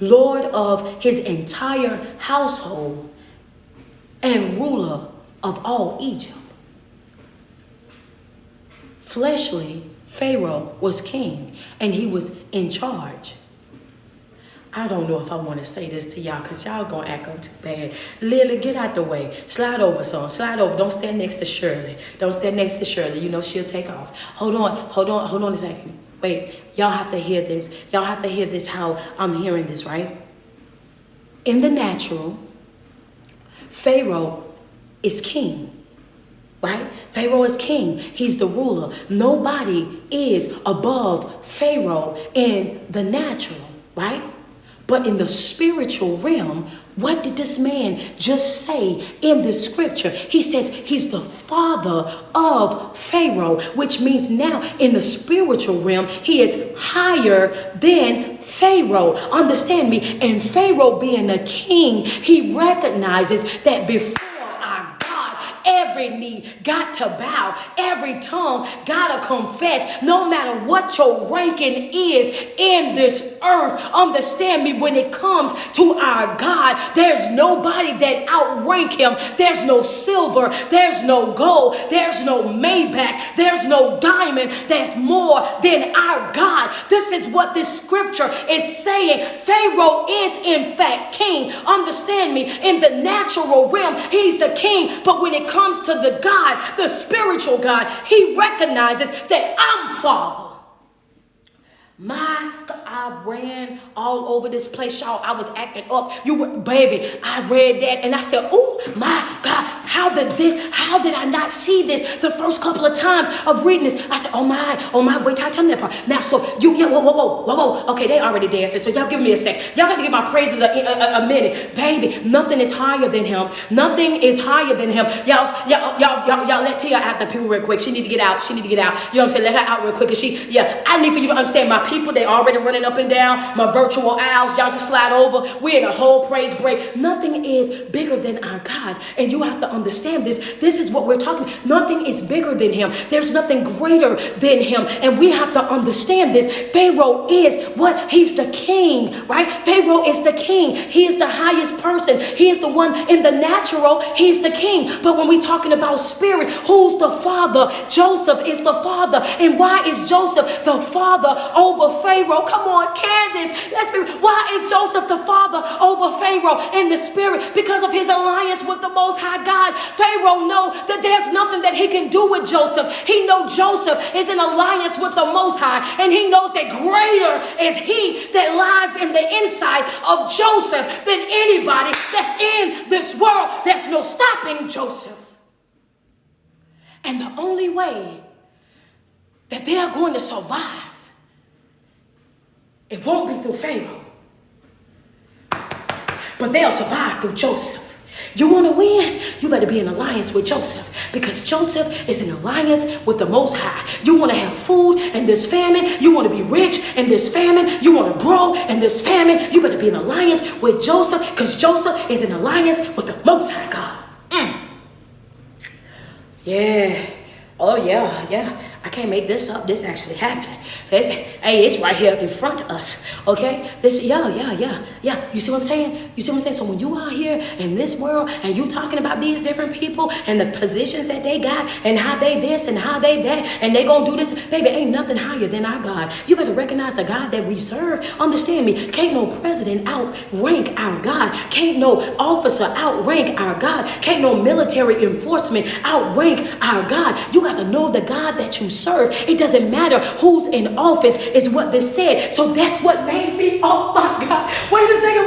Lord of his entire household and ruler of all Egypt. Fleshly, Pharaoh was king and he was in charge. I don't know if I want to say this to y'all because y'all gonna act up too bad. Lily, get out the way. Slide over, son. Slide over. Don't stand next to Shirley. Don't stand next to Shirley. You know she'll take off. Hold on a second. Wait, y'all have to hear this. Y'all have to hear this how I'm hearing this, right? In the natural, Pharaoh is king, right? Pharaoh is king. He's the ruler. Nobody is above Pharaoh in the natural, right? But in the spiritual realm, what did this man just say in the scripture? He says he's the father of Pharaoh, which means now in the spiritual realm, he is higher than Pharaoh. Understand me? And Pharaoh being a king, he recognizes that before every knee got to bow, every tongue got to confess, no matter what your ranking is in this earth. Understand me, when it comes to our God, there's nobody that outrank him. There's no silver, there's no gold, there's no Maybach, there's no diamond that's more than our God. This is what this scripture is saying. Pharaoh is in fact king. Understand me, in the natural realm, he's the king, but when it comes to the God, the spiritual God, he recognizes that I'm father. I ran all over this place, y'all. I was acting up. Baby, I read that and I said, oh my God, how did I not see this the first couple of times of reading this? I said, oh my, wait till I tell me that part. Now, so whoa. Okay, they already dancing, so y'all give me a sec. Y'all got to give my praises a minute. Baby, nothing is higher than him. Nothing is higher than him. Y'all let Tia out the people real quick. She need to get out. You know what I'm saying? Let her out real quick. I need for you to understand my people, they already running up and down. My virtual aisles, y'all just slide over. We're in a whole praise break. Nothing is bigger than our God. And you have to understand this. This is what we're talking about. Nothing is bigger than him. There's nothing greater than him. And we have to understand this. Pharaoh is what? He's the king, right? Pharaoh is the king. He is the highest person. He is the one in the natural. He's the king. But when we're talking about spirit, who's the father? Joseph is the father. And why is Joseph the father over Pharaoh? Come on, Candace. Why is Joseph the father over Pharaoh in the spirit? Because of his alliance with the Most High God. Pharaoh know that there's nothing that he can do with Joseph. He know Joseph is in alliance with the Most High, and he knows that greater is he that lies in the inside of Joseph than anybody that's in this world. There's no stopping Joseph. And the only way that they are going to survive, it won't be through Pharaoh, but they'll survive through Joseph. You want to win? You better be in alliance with Joseph, because Joseph is in alliance with the Most High. You want to have food in this famine. You want to be rich in this famine. You want to grow in this famine. You better be in alliance with Joseph, because Joseph is in alliance with the Most High God. Yeah. Oh, yeah. I can't make this up. This actually happening. Hey, it's right here in front of us. Okay? Yeah. You see what I'm saying? You see what I'm saying? So when you out here in this world and you talking about these different people and the positions that they got and how they this and how they that and they gonna do this, baby, ain't nothing higher than our God. You better recognize the God that we serve. Understand me? Can't no president outrank our God. Can't no officer outrank our God. Can't no military enforcement outrank our God. You got to know the God that you serve. It doesn't matter who's in office, is what this said. So that's what made me, oh my God. Wait a second.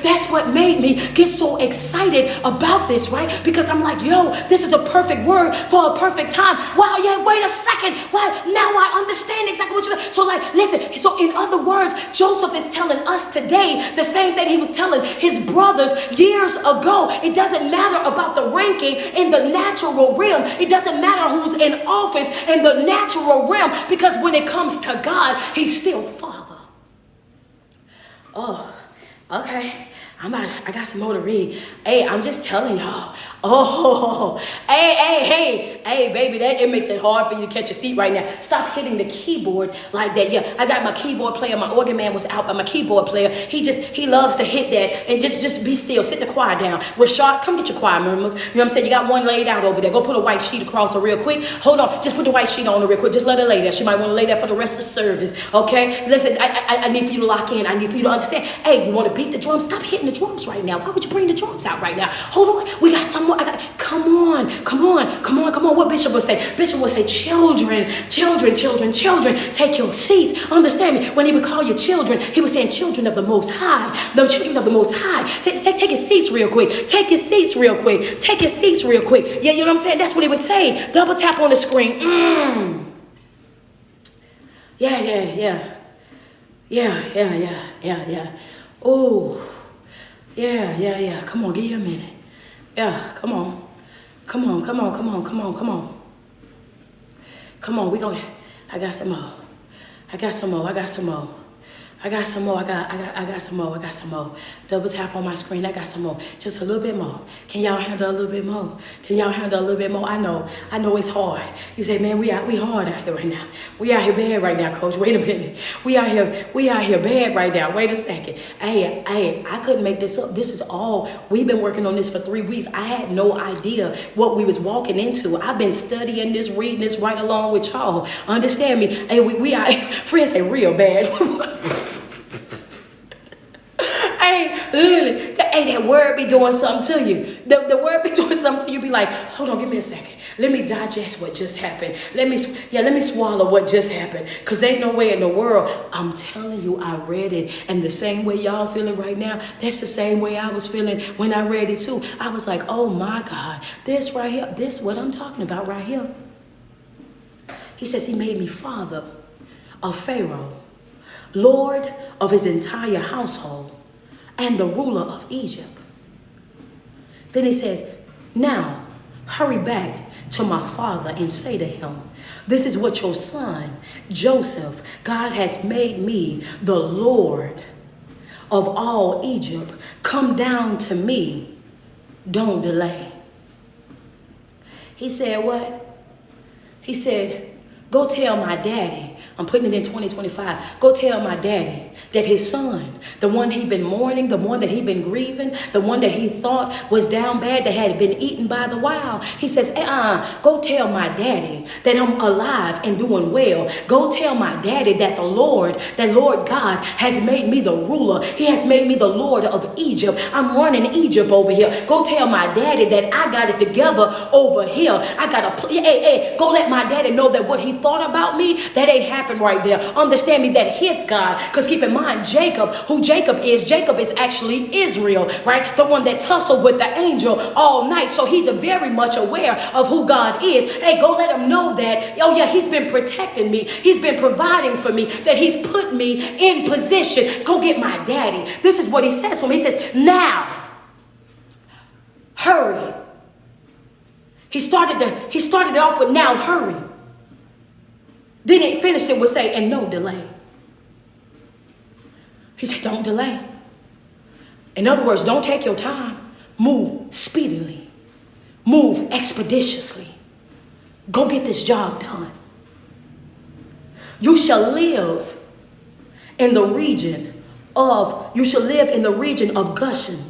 That's what made me get so excited about this, right? Because I'm like, yo, this is a perfect word for a perfect time. Wow, yeah, wait a second. Wow, now I understand exactly what you're saying. So like, listen, so in other words, Joseph is telling us today the same thing he was telling his brothers years ago. It doesn't matter about the ranking in the natural realm. It doesn't matter who's in office in the natural realm, because when it comes to God, he's still Father. Oh, okay. I got some more to read. Hey, I'm just telling y'all. Oh, hey, baby, it makes it hard for you to catch a seat right now. Stop hitting the keyboard like that. Yeah, I got my keyboard player. My organ man was out, but my keyboard player, he loves to hit that and just be still. Sit the choir down. Rashad, come get your choir members. You know what I'm saying? You got one laid out over there. Go put a white sheet across her real quick. Hold on, just put the white sheet on her real quick. Just let her lay there. She might want to lay there for the rest of the service. Okay? Listen, I need for you to lock in. I need for you to understand. Hey, you want to beat the drums? Stop hitting the drums right now. Why would you bring the drums out right now? Hold on. We got some more. Come on. What Bishop would say? Bishop would say, children, take your seats. Understand me? When he would call you children, he was saying children of the Most High. The children of the Most High. Take your seats real quick. Take your seats real quick. Yeah, you know what I'm saying? That's what he would say. Double tap on the screen. Yeah. Oh, yeah. Come on, give you a minute. Yeah, come on. Come on. I got some more. Double tap on my screen. I got some more. Just a little bit more. Can y'all handle a little bit more? I know it's hard. You say, man, we hard out here right now. We out here bad right now, coach. Wait a minute. We out here bad right now. Wait a second. Hey, I couldn't make this up. This is all. We've been working on this for 3 weeks. I had no idea what we was walking into. I've been studying this, reading this right along with y'all. Understand me? Hey, we are, friends say real bad. Literally, that word be doing something to you. The word be doing something to you. Be like, hold on, give me a second. Let me digest what just happened. Let me swallow what just happened. Because ain't no way in the world. I'm telling you, I read it. And the same way y'all feeling right now, that's the same way I was feeling when I read it too. I was like, oh my God, this right here, this what I'm talking about right here. He says he made me father of Pharaoh, Lord of his entire household, and the ruler of Egypt. Then he says, now hurry back to my father and say to him, this is what your son, Joseph, God has made me the Lord of all Egypt. Come down to me. Don't delay. He said what? He said, go tell my daddy. I'm putting it in 2025. Go tell my daddy that his son, the one he'd been mourning, the one that he'd been grieving, the one that he thought was down bad, that had been eaten by the wild. He says, go tell my daddy that I'm alive and doing well. Go tell my daddy that the Lord God has made me the ruler. He has made me the Lord of Egypt. I'm running Egypt over here. Go tell my daddy that I got it together over here. Go let my daddy know that what he thought about me, that ain't happened right there. Understand me, that his God, because keep in mind, Jacob is actually Israel, right? The one that tussled with the angel all night. So he's very much aware of who God is. Hey, go let him know that, oh yeah, he's been protecting me. He's been providing for me, that he's put me in position. Go get my daddy. This is what he says to him. He says, now, hurry. He started it off with now, hurry. Then he finished it with saying, and no delay. He said, don't delay. In other words, don't take your time. Move speedily. Move expeditiously. Go get this job done. You shall live in the region of Goshen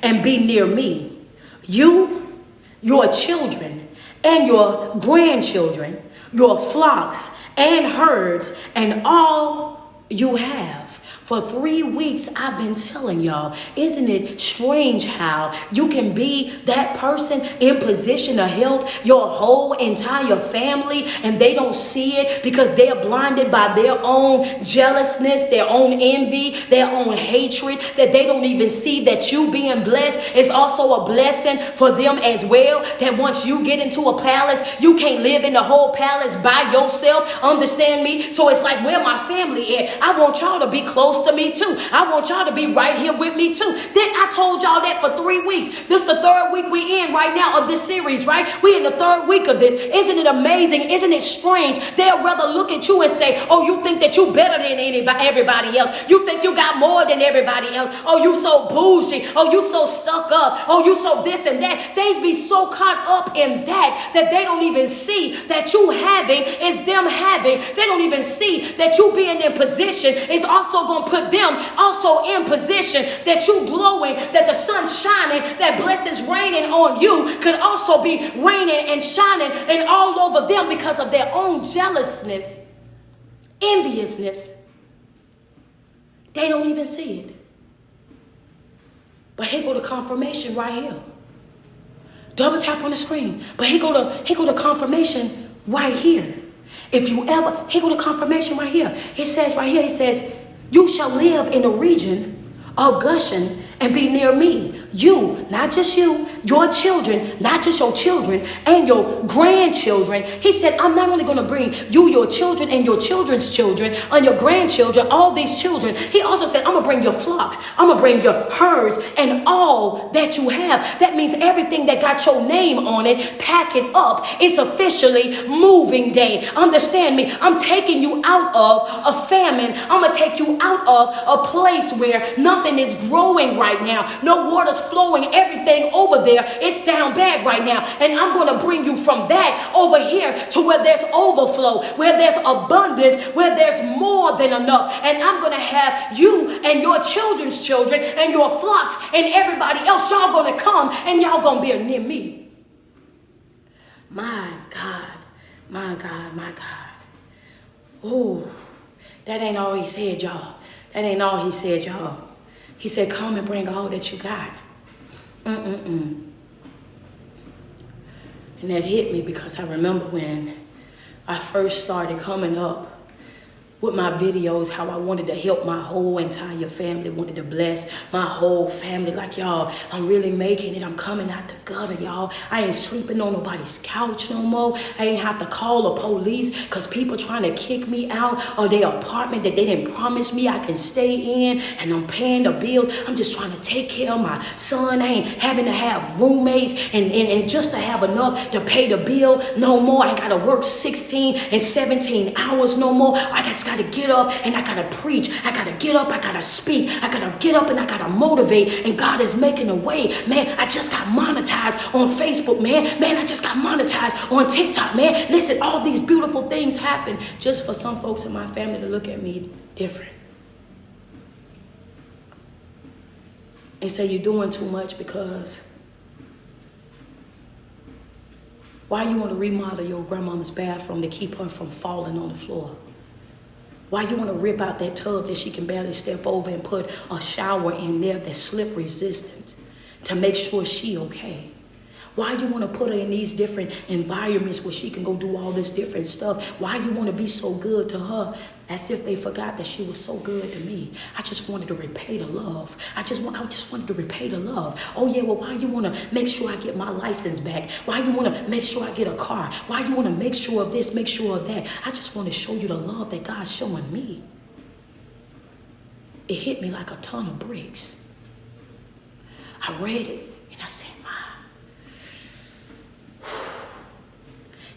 and be near me. You, your children, and your grandchildren, your flocks and herds, and all you have. For 3 weeks, I've been telling y'all, isn't it strange how you can be that person in position to help your whole entire family and they don't see it because they're blinded by their own jealousness, their own envy, their own hatred, that they don't even see that you being blessed is also a blessing for them as well. That once you get into a palace, you can't live in the whole palace by yourself. Understand me? So it's like, where my family at? I want y'all to be close to me too. I want y'all to be right here with me too. Then I told y'all that for 3 weeks. This is the 3rd week we in right now of this series, right? We in the 3rd week of this. Isn't it amazing? Isn't it strange? They'll rather look at you and say, oh, you think that you better than everybody else. You think you got more than everybody else. Oh, you so bougie. Oh, you so stuck up. Oh, you so this and that. They be so caught up in that they don't even see that you having is them having. They don't even see that you being in position is also going to put them also in position, that you glowing, that the sun's shining, that blessings raining on you could also be raining and shining and all over them because of their own jealousness, enviousness. They don't even see it. But here go the confirmation right here. Double tap on the screen. But here go the confirmation right here. If you ever, here go the confirmation right here. It says right here, it says, you shall live in the region of Goshen and be near me. You, not just you, your children, not just your children, and your grandchildren. He said, I'm not only going to bring you, your children, and your children's children, and your grandchildren, all these children. He also said, I'm going to bring your flocks. I'm going to bring your herds and all that you have. That means everything that got your name on it, pack it up. It's officially moving day. Understand me. I'm taking you out of a famine. I'm going to take you out of a place where nothing is growing right now. No water's flowing. Everything over there, it's down bad right now. And I'm going to bring you from that over here to where there's overflow, where there's abundance, where there's more than enough. And I'm going to have you and your children's children and your flocks and everybody else. Y'all going to come and y'all going to be near me. My God, my God, my God. Oh, that ain't all he said, y'all. That ain't all he said, y'all. He said, come and bring all that you got. And that hit me because I remember when I first started coming up with my videos, how I wanted to help my whole entire family, wanted to bless my whole family. Like, y'all, I'm really making it. I'm coming out the gutter, y'all. I ain't sleeping on nobody's couch no more. I ain't have to call the police because people trying to kick me out of their apartment that they didn't promise me I can stay in, and I'm paying the bills. I'm just trying to take care of my son. I ain't having to have roommates and just to have enough to pay the bill no more. I ain't got to work 16 and 17 hours no more. I just got to get up and I got to preach. I got to get up. I got to speak. I got to get up and I got to motivate. And God is making a way. Man, I just got monetized on Facebook, man. Man, I just got monetized on TikTok, man. Listen, all these beautiful things happen just for some folks in my family to look at me different and say you're doing too much because why you want to remodel your grandmama's bathroom to keep her from falling on the floor? Why you want to rip out that tub that she can barely step over and put a shower in there that's slip resistant to make sure she okay? Why you want to put her in these different environments where she can go do all this different stuff? Why you want to be so good to her as if they forgot that she was so good to me? I just wanted to repay the love. I just wanted to repay the love. Oh yeah, well, why you want to make sure I get my license back? Why you want to make sure I get a car? Why you want to make sure of this, make sure of that? I just want to show you the love that God's showing me. It hit me like a ton of bricks. I read it and I said,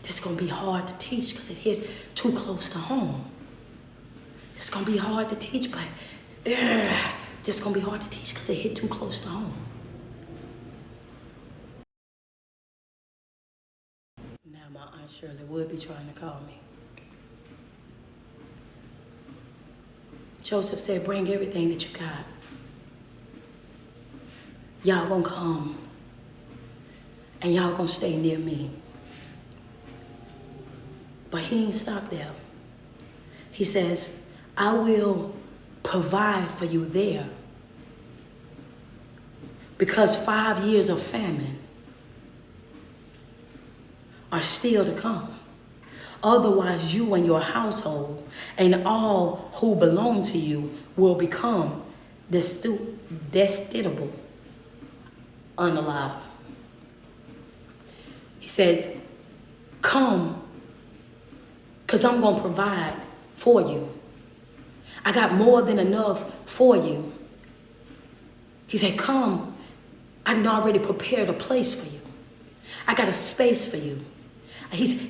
it's going to be hard to teach because it hit too close to home. It's going to be hard to teach, but it's going to be hard to teach because it hit too close to home. Now my aunt Shirley would be trying to call me. Joseph said, bring everything that you got. Y'all gonna come and y'all gonna stay near me. But he ain't stopped there. He says, I will provide for you there. Because 5 years of famine are still to come. Otherwise, you and your household and all who belong to you will become destitute, unalive. He says, come, because I'm going to provide for you. I got more than enough for you. He said, come, I've already prepared a place for you. I got a space for you.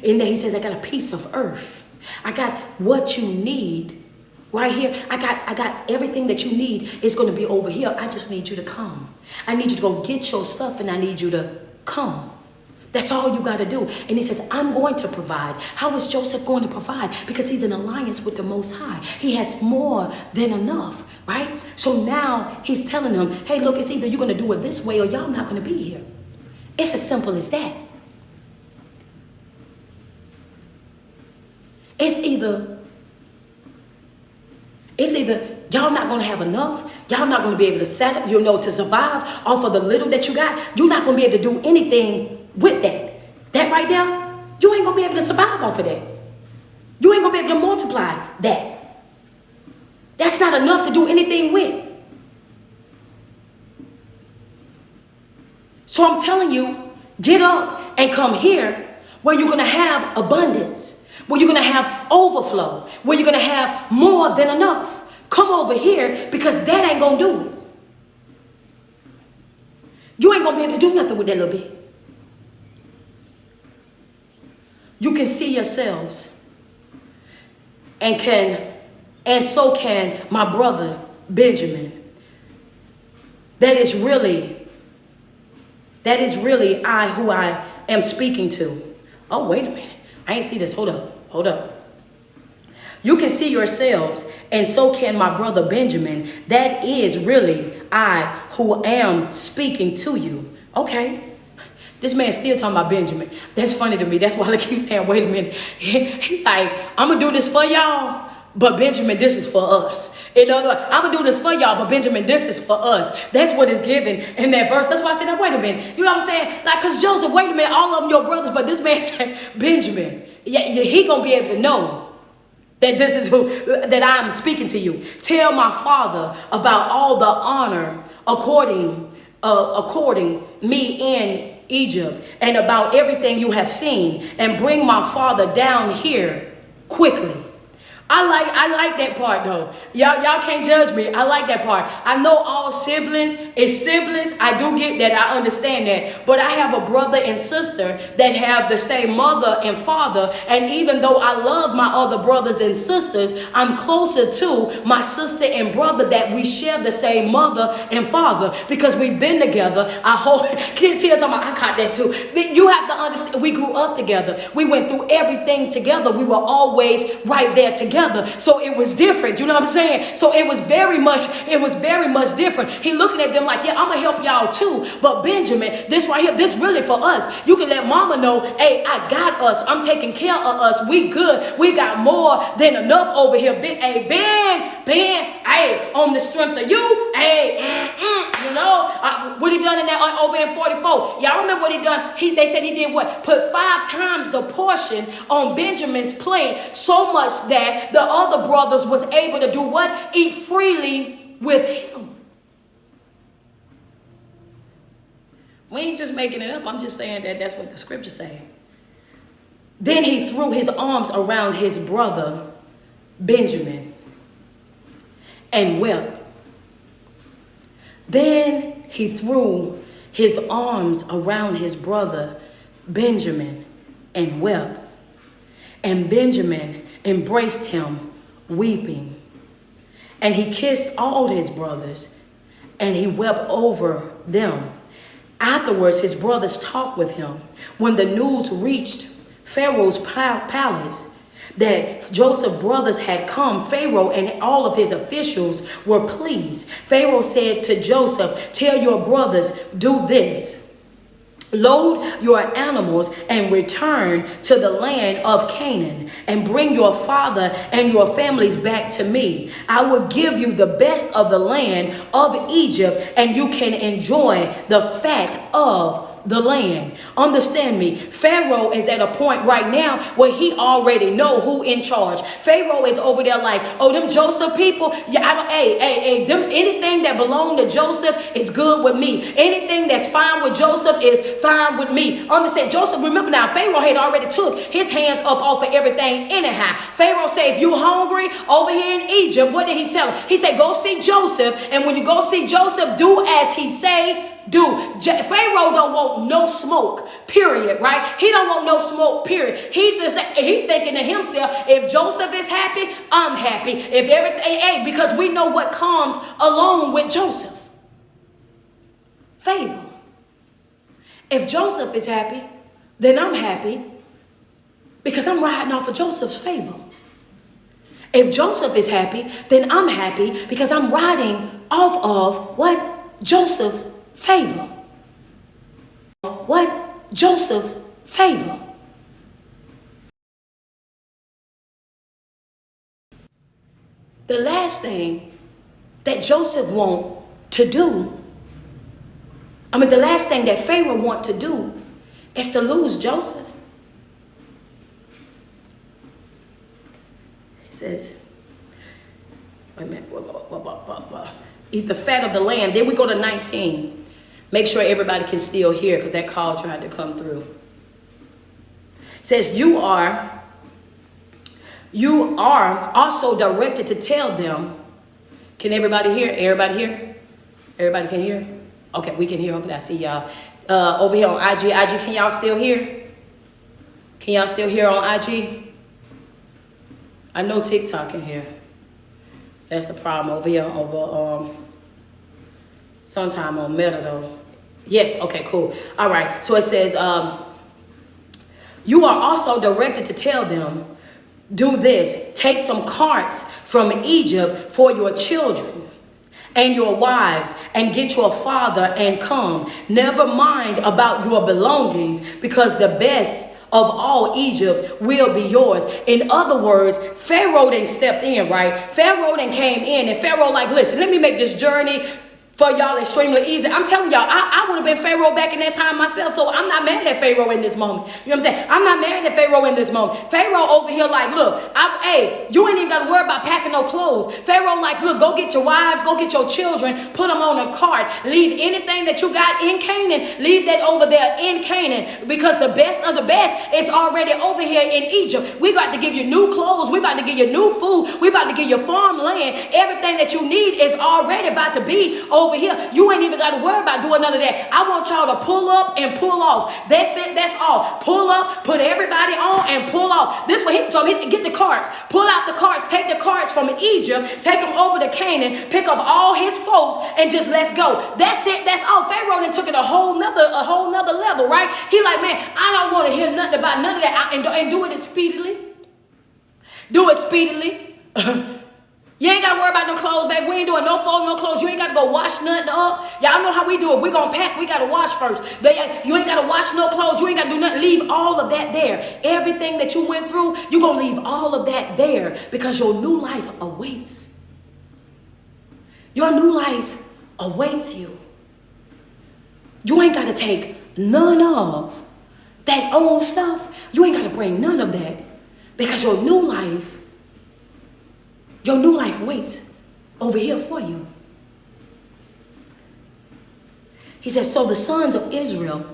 In there he says, I got a piece of earth. I got what you need right here. I got everything that you need is going to be over here. I just need you to come. I need you to go get your stuff and I need you to come. That's all you got to do. And he says, I'm going to provide. How is Joseph going to provide? Because he's in alliance with the Most High. He has more than enough, right? So now he's telling them, hey, look, it's either you're going to do it this way or y'all not going to be here. It's as simple as that. It's either y'all not going to have enough. Y'all not going to be able to to survive off of the little that you got. You're not going to be able to do anything with that. That right there, you ain't going to be able to survive off of that. You ain't going to be able to multiply that. That's not enough to do anything with. So I'm telling you, get up and come here where you're going to have abundance, where you're going to have overflow, where you're going to have more than enough. Come over here because that ain't going to do it. You ain't going to be able to do nothing with that little bit. You can see yourselves and so can my brother Benjamin. That is really I who I am speaking to. Oh, wait a minute. I ain't see this. Hold up. You can see yourselves, and so can my brother Benjamin. That is really I who am speaking to you. Okay. This man's still talking about Benjamin. That's funny to me. That's why I keep saying, wait a minute. He's like, I'm going to do this for y'all, but Benjamin, this is for us. In other words, I'm going to do this for y'all, but Benjamin, this is for us. That's what is given in that verse. That's why I said, wait a minute. You know what I'm saying? Like, because Joseph, wait a minute, all of them your brothers, but this man said, Benjamin, he going to be able to know that this is that I'm speaking to you. Tell my father about all the honor according me in Egypt and about everything you have seen, and bring my father down here quickly. I like that part though. Y'all can't judge me. I like that part. I know all siblings is siblings. I do get that. I understand that. But I have a brother and sister that have the same mother and father. And even though I love my other brothers and sisters, I'm closer to my sister and brother that we share the same mother and father because we've been together. I caught that too. You have to understand, we grew up together. We went through everything together. We were always right there together. So it was different. You know what I'm saying? So it was very much different. He looking at them like, yeah, I'm gonna help y'all too. But Benjamin, this right here, this really for us. You can let mama know, hey, I got us. I'm taking care of us. We good. We got more than enough over here. Ben, hey, on the strength of you, hey, what he done in that over in 44. Y'all remember what he done? They said he did what? Put 5 times the portion on Benjamin's plate, so much that the other brothers was able to do what? Eat freely with him. We ain't just making it up. I'm just saying that that's what the scriptures say. Then he threw his arms around his brother Benjamin and wept. Then he threw his arms around his brother Benjamin and wept. And Benjamin embraced him, weeping. And he kissed all his brothers, and he wept over them. Afterwards, his brothers talked with him. When the news reached Pharaoh's palace, that Joseph's brothers had come, Pharaoh and all of his officials were pleased. Pharaoh said to Joseph, tell your brothers, do this. Load your animals and return to the land of Canaan and bring your father and your families back to me. I will give you the best of the land of Egypt and you can enjoy the fat of the land. Understand me. Pharaoh is at a point right now where he already know who in charge. Pharaoh is over there like, oh, them Joseph people, yeah, I don't, them, anything that belong to Joseph is good with me. Anything that's fine with Joseph is fine with me. Understand, Joseph, remember now, Pharaoh had already took his hands up off of everything anyhow. Pharaoh said, if you hungry over here in Egypt, what did he tell him? He said, go see Joseph, and when you go see Joseph, do as he say, do. Pharaoh don't want no smoke, period, right? He don't want no smoke, period. He thinking to himself, if Joseph is happy, I'm happy. If everything, because we know what comes along with Joseph. Favor. If Joseph is happy, then I'm happy because I'm riding off of Joseph's favor. If Joseph is happy, then I'm happy because I'm riding off of what? Joseph's favor. What? Joseph's favor. The last thing that Joseph want to do, the last thing that Pharaoh want to do is to lose Joseph. He says, wait a minute, eat the fat of the land. Then we go to 19. Make sure everybody can still hear because that call tried to come through. It says, you are also directed to tell them. Can everybody hear? Everybody hear? Everybody can hear? Okay, we can hear over there. I see y'all. Over here on IG. IG, can y'all still hear? Can y'all still hear on IG? I know TikTok can hear. That's the problem over here over sometime on Meta though. Yes, okay, cool. All right, so it says, you are also directed to tell them, do this, take some carts from Egypt for your children and your wives and get your father and come. Never mind about your belongings because the best of all Egypt will be yours. In other words, Pharaoh then stepped in, right? Pharaoh then came in and Pharaoh like, listen, let me make this journey for y'all extremely easy. I'm telling y'all, I would have been Pharaoh back in that time myself, so I'm not mad at Pharaoh in this moment. You know what I'm saying? I'm not mad at Pharaoh in this moment. Pharaoh over here like, look, you ain't even got to worry about packing no clothes. Pharaoh like, look, go get your wives, go get your children, put them on a cart. Leave anything that you got in Canaan, leave that over there in Canaan, because the best of the best is already over here in Egypt. We about to give you new clothes. We about to give you new food. We about to give you farmland. Everything that you need is already about to be over here. You ain't even got to worry about doing none of that. I want y'all to pull up and pull off. That's it. That's all. Pull up, put everybody on, and pull off. This is what he told me. Get the carts. Pull out the carts. Take the carts from Egypt. Take them over to Canaan. Pick up all his folks and just let's go. That's it. That's all. Pharaoh then took it a whole nother level, right? He like, man, I don't want to hear nothing about none of that. And do it speedily. Do it speedily. You ain't got to worry about no clothes, baby. We ain't doing no folding, no clothes. You ain't got to go wash nothing up. Y'all know how we do it. We going to pack. We got to wash first. You ain't got to wash no clothes. You ain't got to do nothing. Leave all of that there. Everything that you went through, you're going to leave all of that there because your new life awaits. Your new life awaits you. You ain't got to take none of that old stuff. You ain't got to bring none of that because your new life waits over here for you. He says, so the sons of Israel,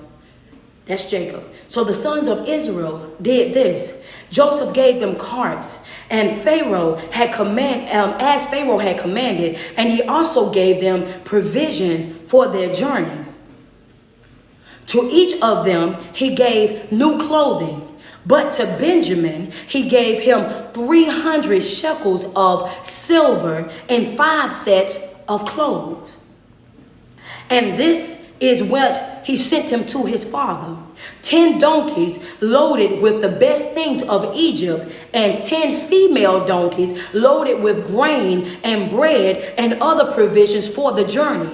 that's Jacob. So the sons of Israel did this. Joseph gave them carts, and Pharaoh had as Pharaoh had commanded, and he also gave them provision for their journey. To each of them he gave new clothing. But to Benjamin, he gave him 300 shekels of silver and 5 sets of clothes. And this is what he sent him to his father. 10 donkeys loaded with the best things of Egypt, and 10 female donkeys loaded with grain and bread and other provisions for the journey.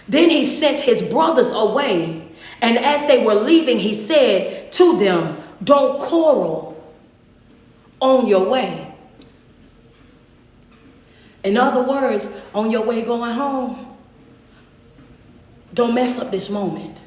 Then he sent his brothers away, and as they were leaving, he said to them, don't quarrel on your way. In other words, on your way going home, don't mess up this moment.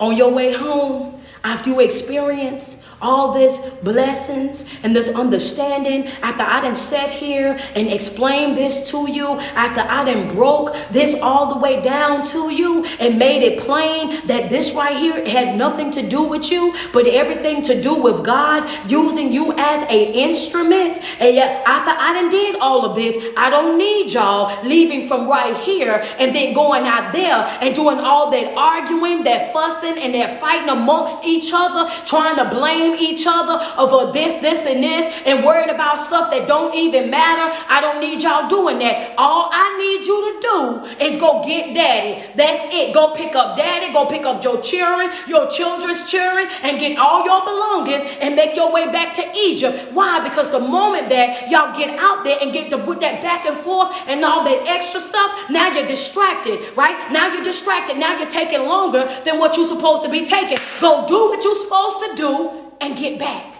On your way home, after you experience all this blessings and this understanding, after I done sat here and explained this to you, after I done broke this all the way down to you and made it plain that this right here has nothing to do with you, but everything to do with God using you as an instrument. And yet, after I done did all of this, I don't need y'all leaving from right here and then going out there and doing all that arguing, that fussing, and that fighting amongst each other, trying to blame each other over this, and this, and worried about stuff that don't even matter. I don't need y'all doing that. All I need you to do is go get daddy. That's it. Go pick up daddy. Go pick up your children, your children's children, and get all your belongings and make your way back to Egypt. Why? Because the moment that y'all get out there and get to put that back and forth and all that extra stuff, now you're distracted, right? Now you're distracted. Now you're taking longer than what you're supposed to be taking. Go do what you're supposed to do and get back.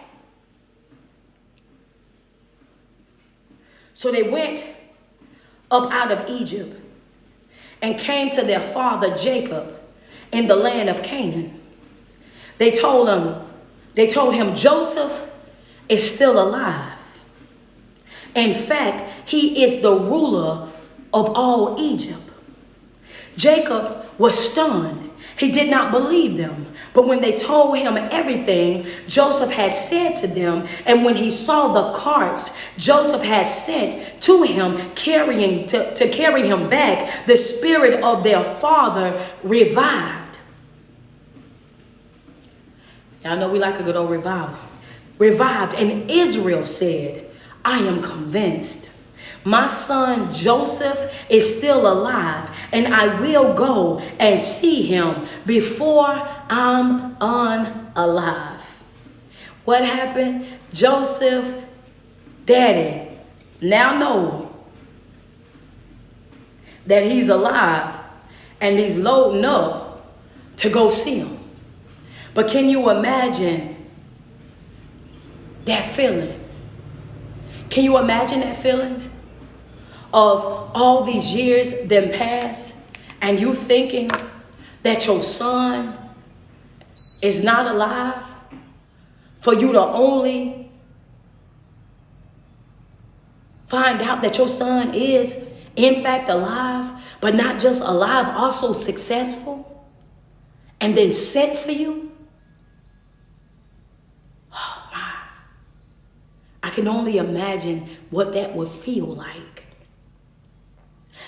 So they went up out of Egypt and came to their father Jacob in the land of Canaan. They told him Joseph is still alive. In fact, he is the ruler of all Egypt. Jacob was stunned. He did not believe them. But when they told him everything Joseph had said to them, and when he saw the carts Joseph had sent to him to carry him back, the spirit of their father revived. Y'all know we like a good old revival. Revived, and Israel said, I am convinced my son Joseph is still alive, and I will go and see him before I'm unalive. What happened? Joseph, daddy, now know that he's alive and he's loading up to go see him. But can you imagine that feeling? Can you imagine that feeling? Of all these years then pass, and you thinking that your son is not alive, for you to only find out that your son is in fact alive, but not just alive, also successful, and then sent for you. Oh my, I can only imagine what that would feel like.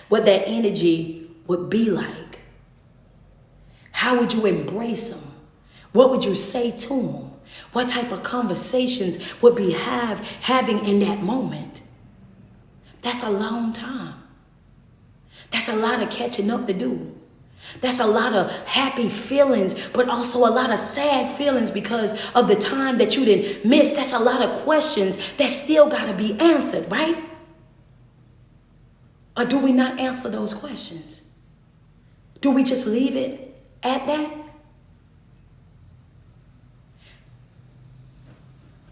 What that energy would be like. How would you embrace him? What would you say to him? What type of conversations would be having in that moment? That's a long time. That's a lot of catching up to do. That's a lot of happy feelings, but also a lot of sad feelings because of the time that you didn't miss. That's a lot of questions that still got to be answered, right? Or do we not answer those questions? Do we just leave it at that?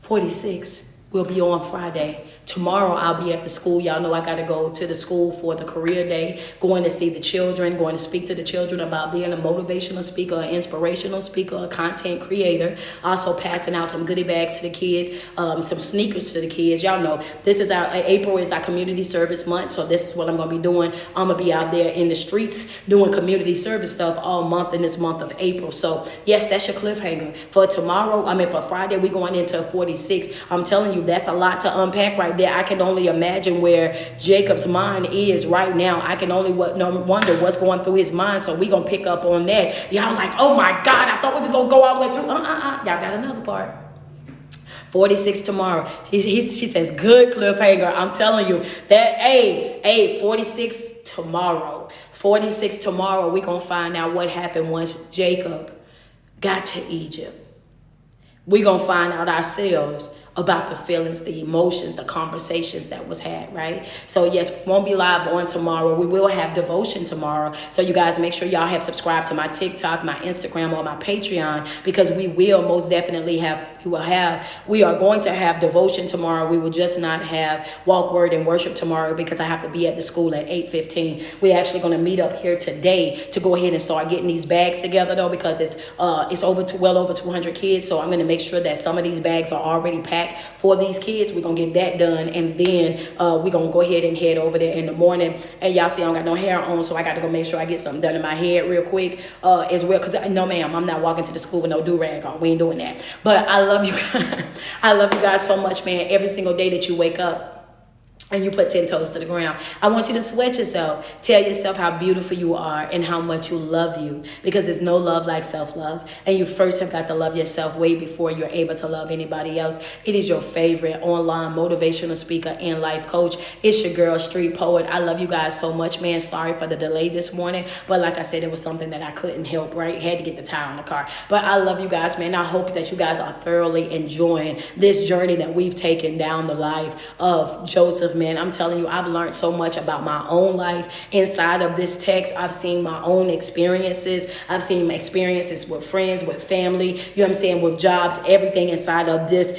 46 will be on Friday. Tomorrow I'll be at the school. Y'all know I got to go to the school for the career day, going to see the children, going to speak to the children about being a motivational speaker, an inspirational speaker, a content creator. Also passing out some goodie bags to the kids, some sneakers to the kids. Y'all know this is April is our community service month. So this is what I'm going to be doing. I'm going to be out there in the streets doing community service stuff all month in this month of April. So yes, that's your cliffhanger. For Friday, we're going into 46. I'm telling you, that's a lot to unpack right there. I can only imagine where Jacob's mind is right now. I can only wonder what's going through his mind. So we're going to pick up on that. Y'all like, oh my God, I thought we was going to go all the way through. Y'all got another part. 46 tomorrow. She says, good cliffhanger. I'm telling you that, 46 tomorrow. 46 tomorrow, we're going to find out what happened once Jacob got to Egypt. We're going to find out ourselves about the feelings, the emotions, the conversations that was had, right? So yes, we won't be live on tomorrow. We will have devotion tomorrow. So you guys make sure y'all have subscribed to my TikTok, my Instagram, or my Patreon, because we will most definitely we are going to have devotion tomorrow. We will just not have walk, word, and worship tomorrow because I have to be at the school at 8:15. We're actually going to meet up here today to go ahead and start getting these bags together though, because it's well over 200 kids. So I'm going to make sure that some of these bags are already packed for these kids. We're gonna get that done, and then we're gonna go ahead and head over there in the morning. And y'all see I don't got no hair on, so I got to go make sure I get something done in my head real quick as well, because no ma'am, I'm not walking to the school with no do-rag on. We ain't doing that. But I love you guys. I love you guys so much, man. Every single day that you wake up and you put 10 toes to the ground, I want you to sweat yourself. Tell yourself how beautiful you are and how much you love you, because there's no love like self-love. And you first have got to love yourself way before you're able to love anybody else. It is your favorite online motivational speaker and life coach. It's your girl, Street Poet. I love you guys so much, man. Sorry for the delay this morning, but like I said, it was something that I couldn't help, right? Had to get the tire in the car. But I love you guys, man. I hope that you guys are thoroughly enjoying this journey that we've taken down the life of Joseph. Man, I'm telling you, I've learned so much about my own life inside of this text. I've seen my own experiences. I've seen my experiences with friends, with family, you know what I'm saying, with jobs, everything inside of this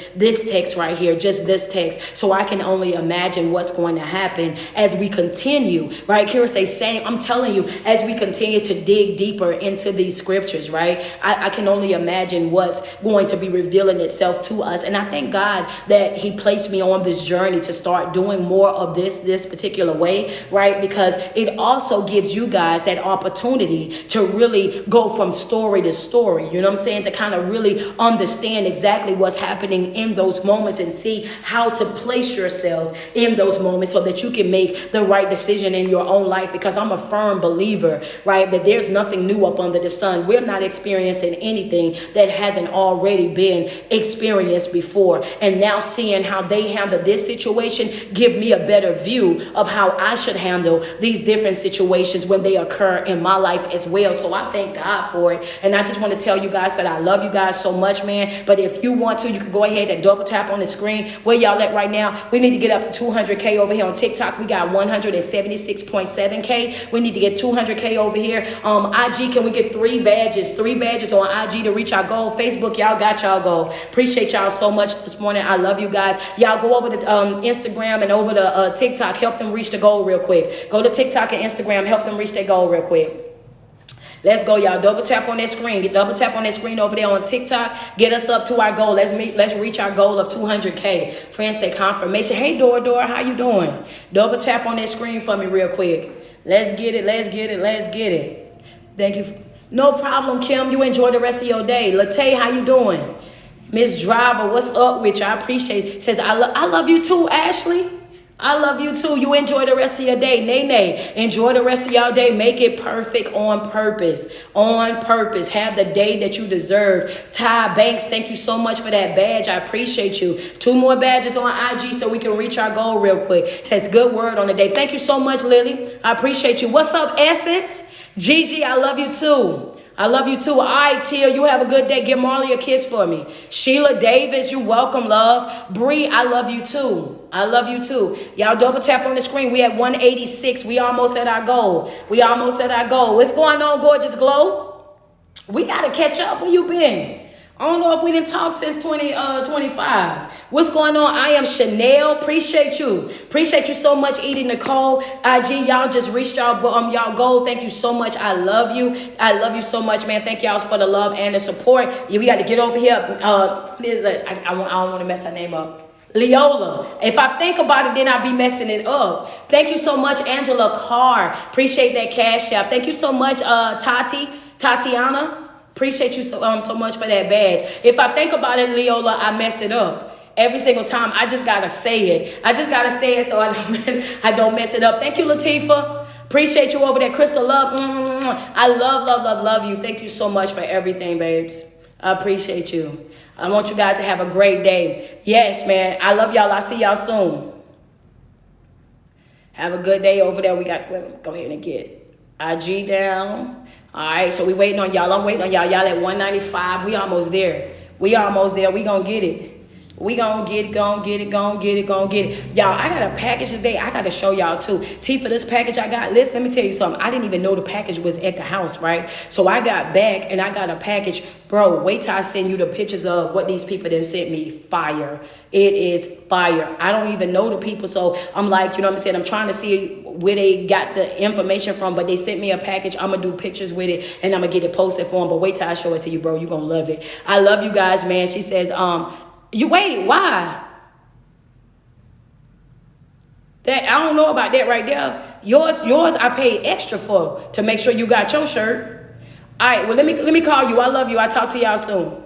text right here, just this text. So I can only imagine what's going to happen as we continue, right? Kira say, same. I'm telling you, as we continue to dig deeper into these scriptures, right? I can only imagine what's going to be revealing itself to us. And I thank God that he placed me on this journey to start doing more of this particular way, right? Because it also gives you guys that opportunity to really go from story to story, you know what I'm saying? To kind of really understand exactly what's happening in those moments and see how to place yourselves in those moments so that you can make the right decision in your own life. Because I'm a firm believer, right, that there's nothing new up under the sun. We're not experiencing anything that hasn't already been experienced before. And now seeing how they handle this situation give me a better view of how I should handle these different situations when they occur in my life as well. So I thank God for it. And I just want to tell you guys that I love you guys so much, man. But if you want to, you can go ahead and double tap on the screen. Where y'all at right now? We need to get up to 200K over here on TikTok. We got 176.7K. We need to get 200K over here. IG, can we get 3 badges? 3 badges on IG to reach our goal. Facebook, y'all got y'all goal. Appreciate y'all so much this morning. I love you guys. Y'all go over to Instagram and over to TikTok. Help them reach the goal real quick. Go to TikTok and Instagram. Help them reach their goal real quick. Let's go, y'all. Double tap on that screen. Double tap on that screen over there on TikTok. Get us up to our goal. Let's reach our goal of 200K. Friends say confirmation. Hey, Dora, how you doing? Double tap on that screen for me real quick. Let's get it. Let's get it. Let's get it. Thank you. No problem, Kim. You enjoy the rest of your day. Latae, how you doing? Miss Driver, what's up with you? I appreciate it. Says, I love you too, Ashley. I love you too. You enjoy the rest of your day. Nene, enjoy the rest of your day. Make it perfect on purpose. On purpose. Have the day that you deserve. Ty Banks, thank you so much for that badge. I appreciate you. 2 more badges on IG so we can reach our goal real quick. Says good word on the day. Thank you so much, Lily. I appreciate you. What's up, Essence? Gigi, I love you too. I love you too. All right, Tia, you have a good day. Give Marley a kiss for me. Sheila Davis, you welcome, love. Bree, I love you too. I love you too. Y'all double tap on the screen. We at 186. We almost at our goal. What's going on, Gorgeous Glow? We got to catch up. Where you been? I don't know if we didn't talk since 2025. What's going on? I am Chanel. Appreciate you. Appreciate you so much, Edie Nicole. IG, y'all just reached y'all goal. Thank you so much. I love you. I love you so much, man. Thank y'all for the love and the support. Yeah, we got to get over here. What is it? I don't want to mess her name up. Leola. If I think about it, then I'll be messing it up. Thank you so much, Angela Carr. Appreciate that cash app. Thank you so much, Tatiana. Appreciate you so much for that badge. If I think about it, Leola, I mess it up. Every single time, I just got to say it. So I don't mess it up. Thank you, Latifa. Appreciate you over there. Crystal Love. I love you. Thank you so much for everything, babes. I appreciate you. I want you guys to have a great day. Yes, man. I love y'all. I'll see y'all soon. Have a good day over there. We got, go ahead and get IG down. All right, so we waiting on y'all. I'm waiting on y'all. Y'all at 195. We almost there. We almost there. We gonna get it. We gonna get it, gonna get it, gonna get it, gonna get it. Y'all, I got a package today. I got to show y'all too. T, for this package I got, listen, let me tell you something. I didn't even know the package was at the house, right? So I got back and I got a package. Bro, wait till I send you the pictures of what these people done sent me. Fire. It is fire. I don't even know the people. So I'm like, you know what I'm saying? I'm trying to see where they got the information from, but they sent me a package. I'm going to do pictures with it and I'm going to get it posted for them. But wait till I show it to you, bro. You're going to love it. I love you guys, man. She says, you wait, why? That I don't know about that right there. Yours I paid extra for to make sure you got your shirt. All right, well let me call you. I love you. I'll talk to y'all soon.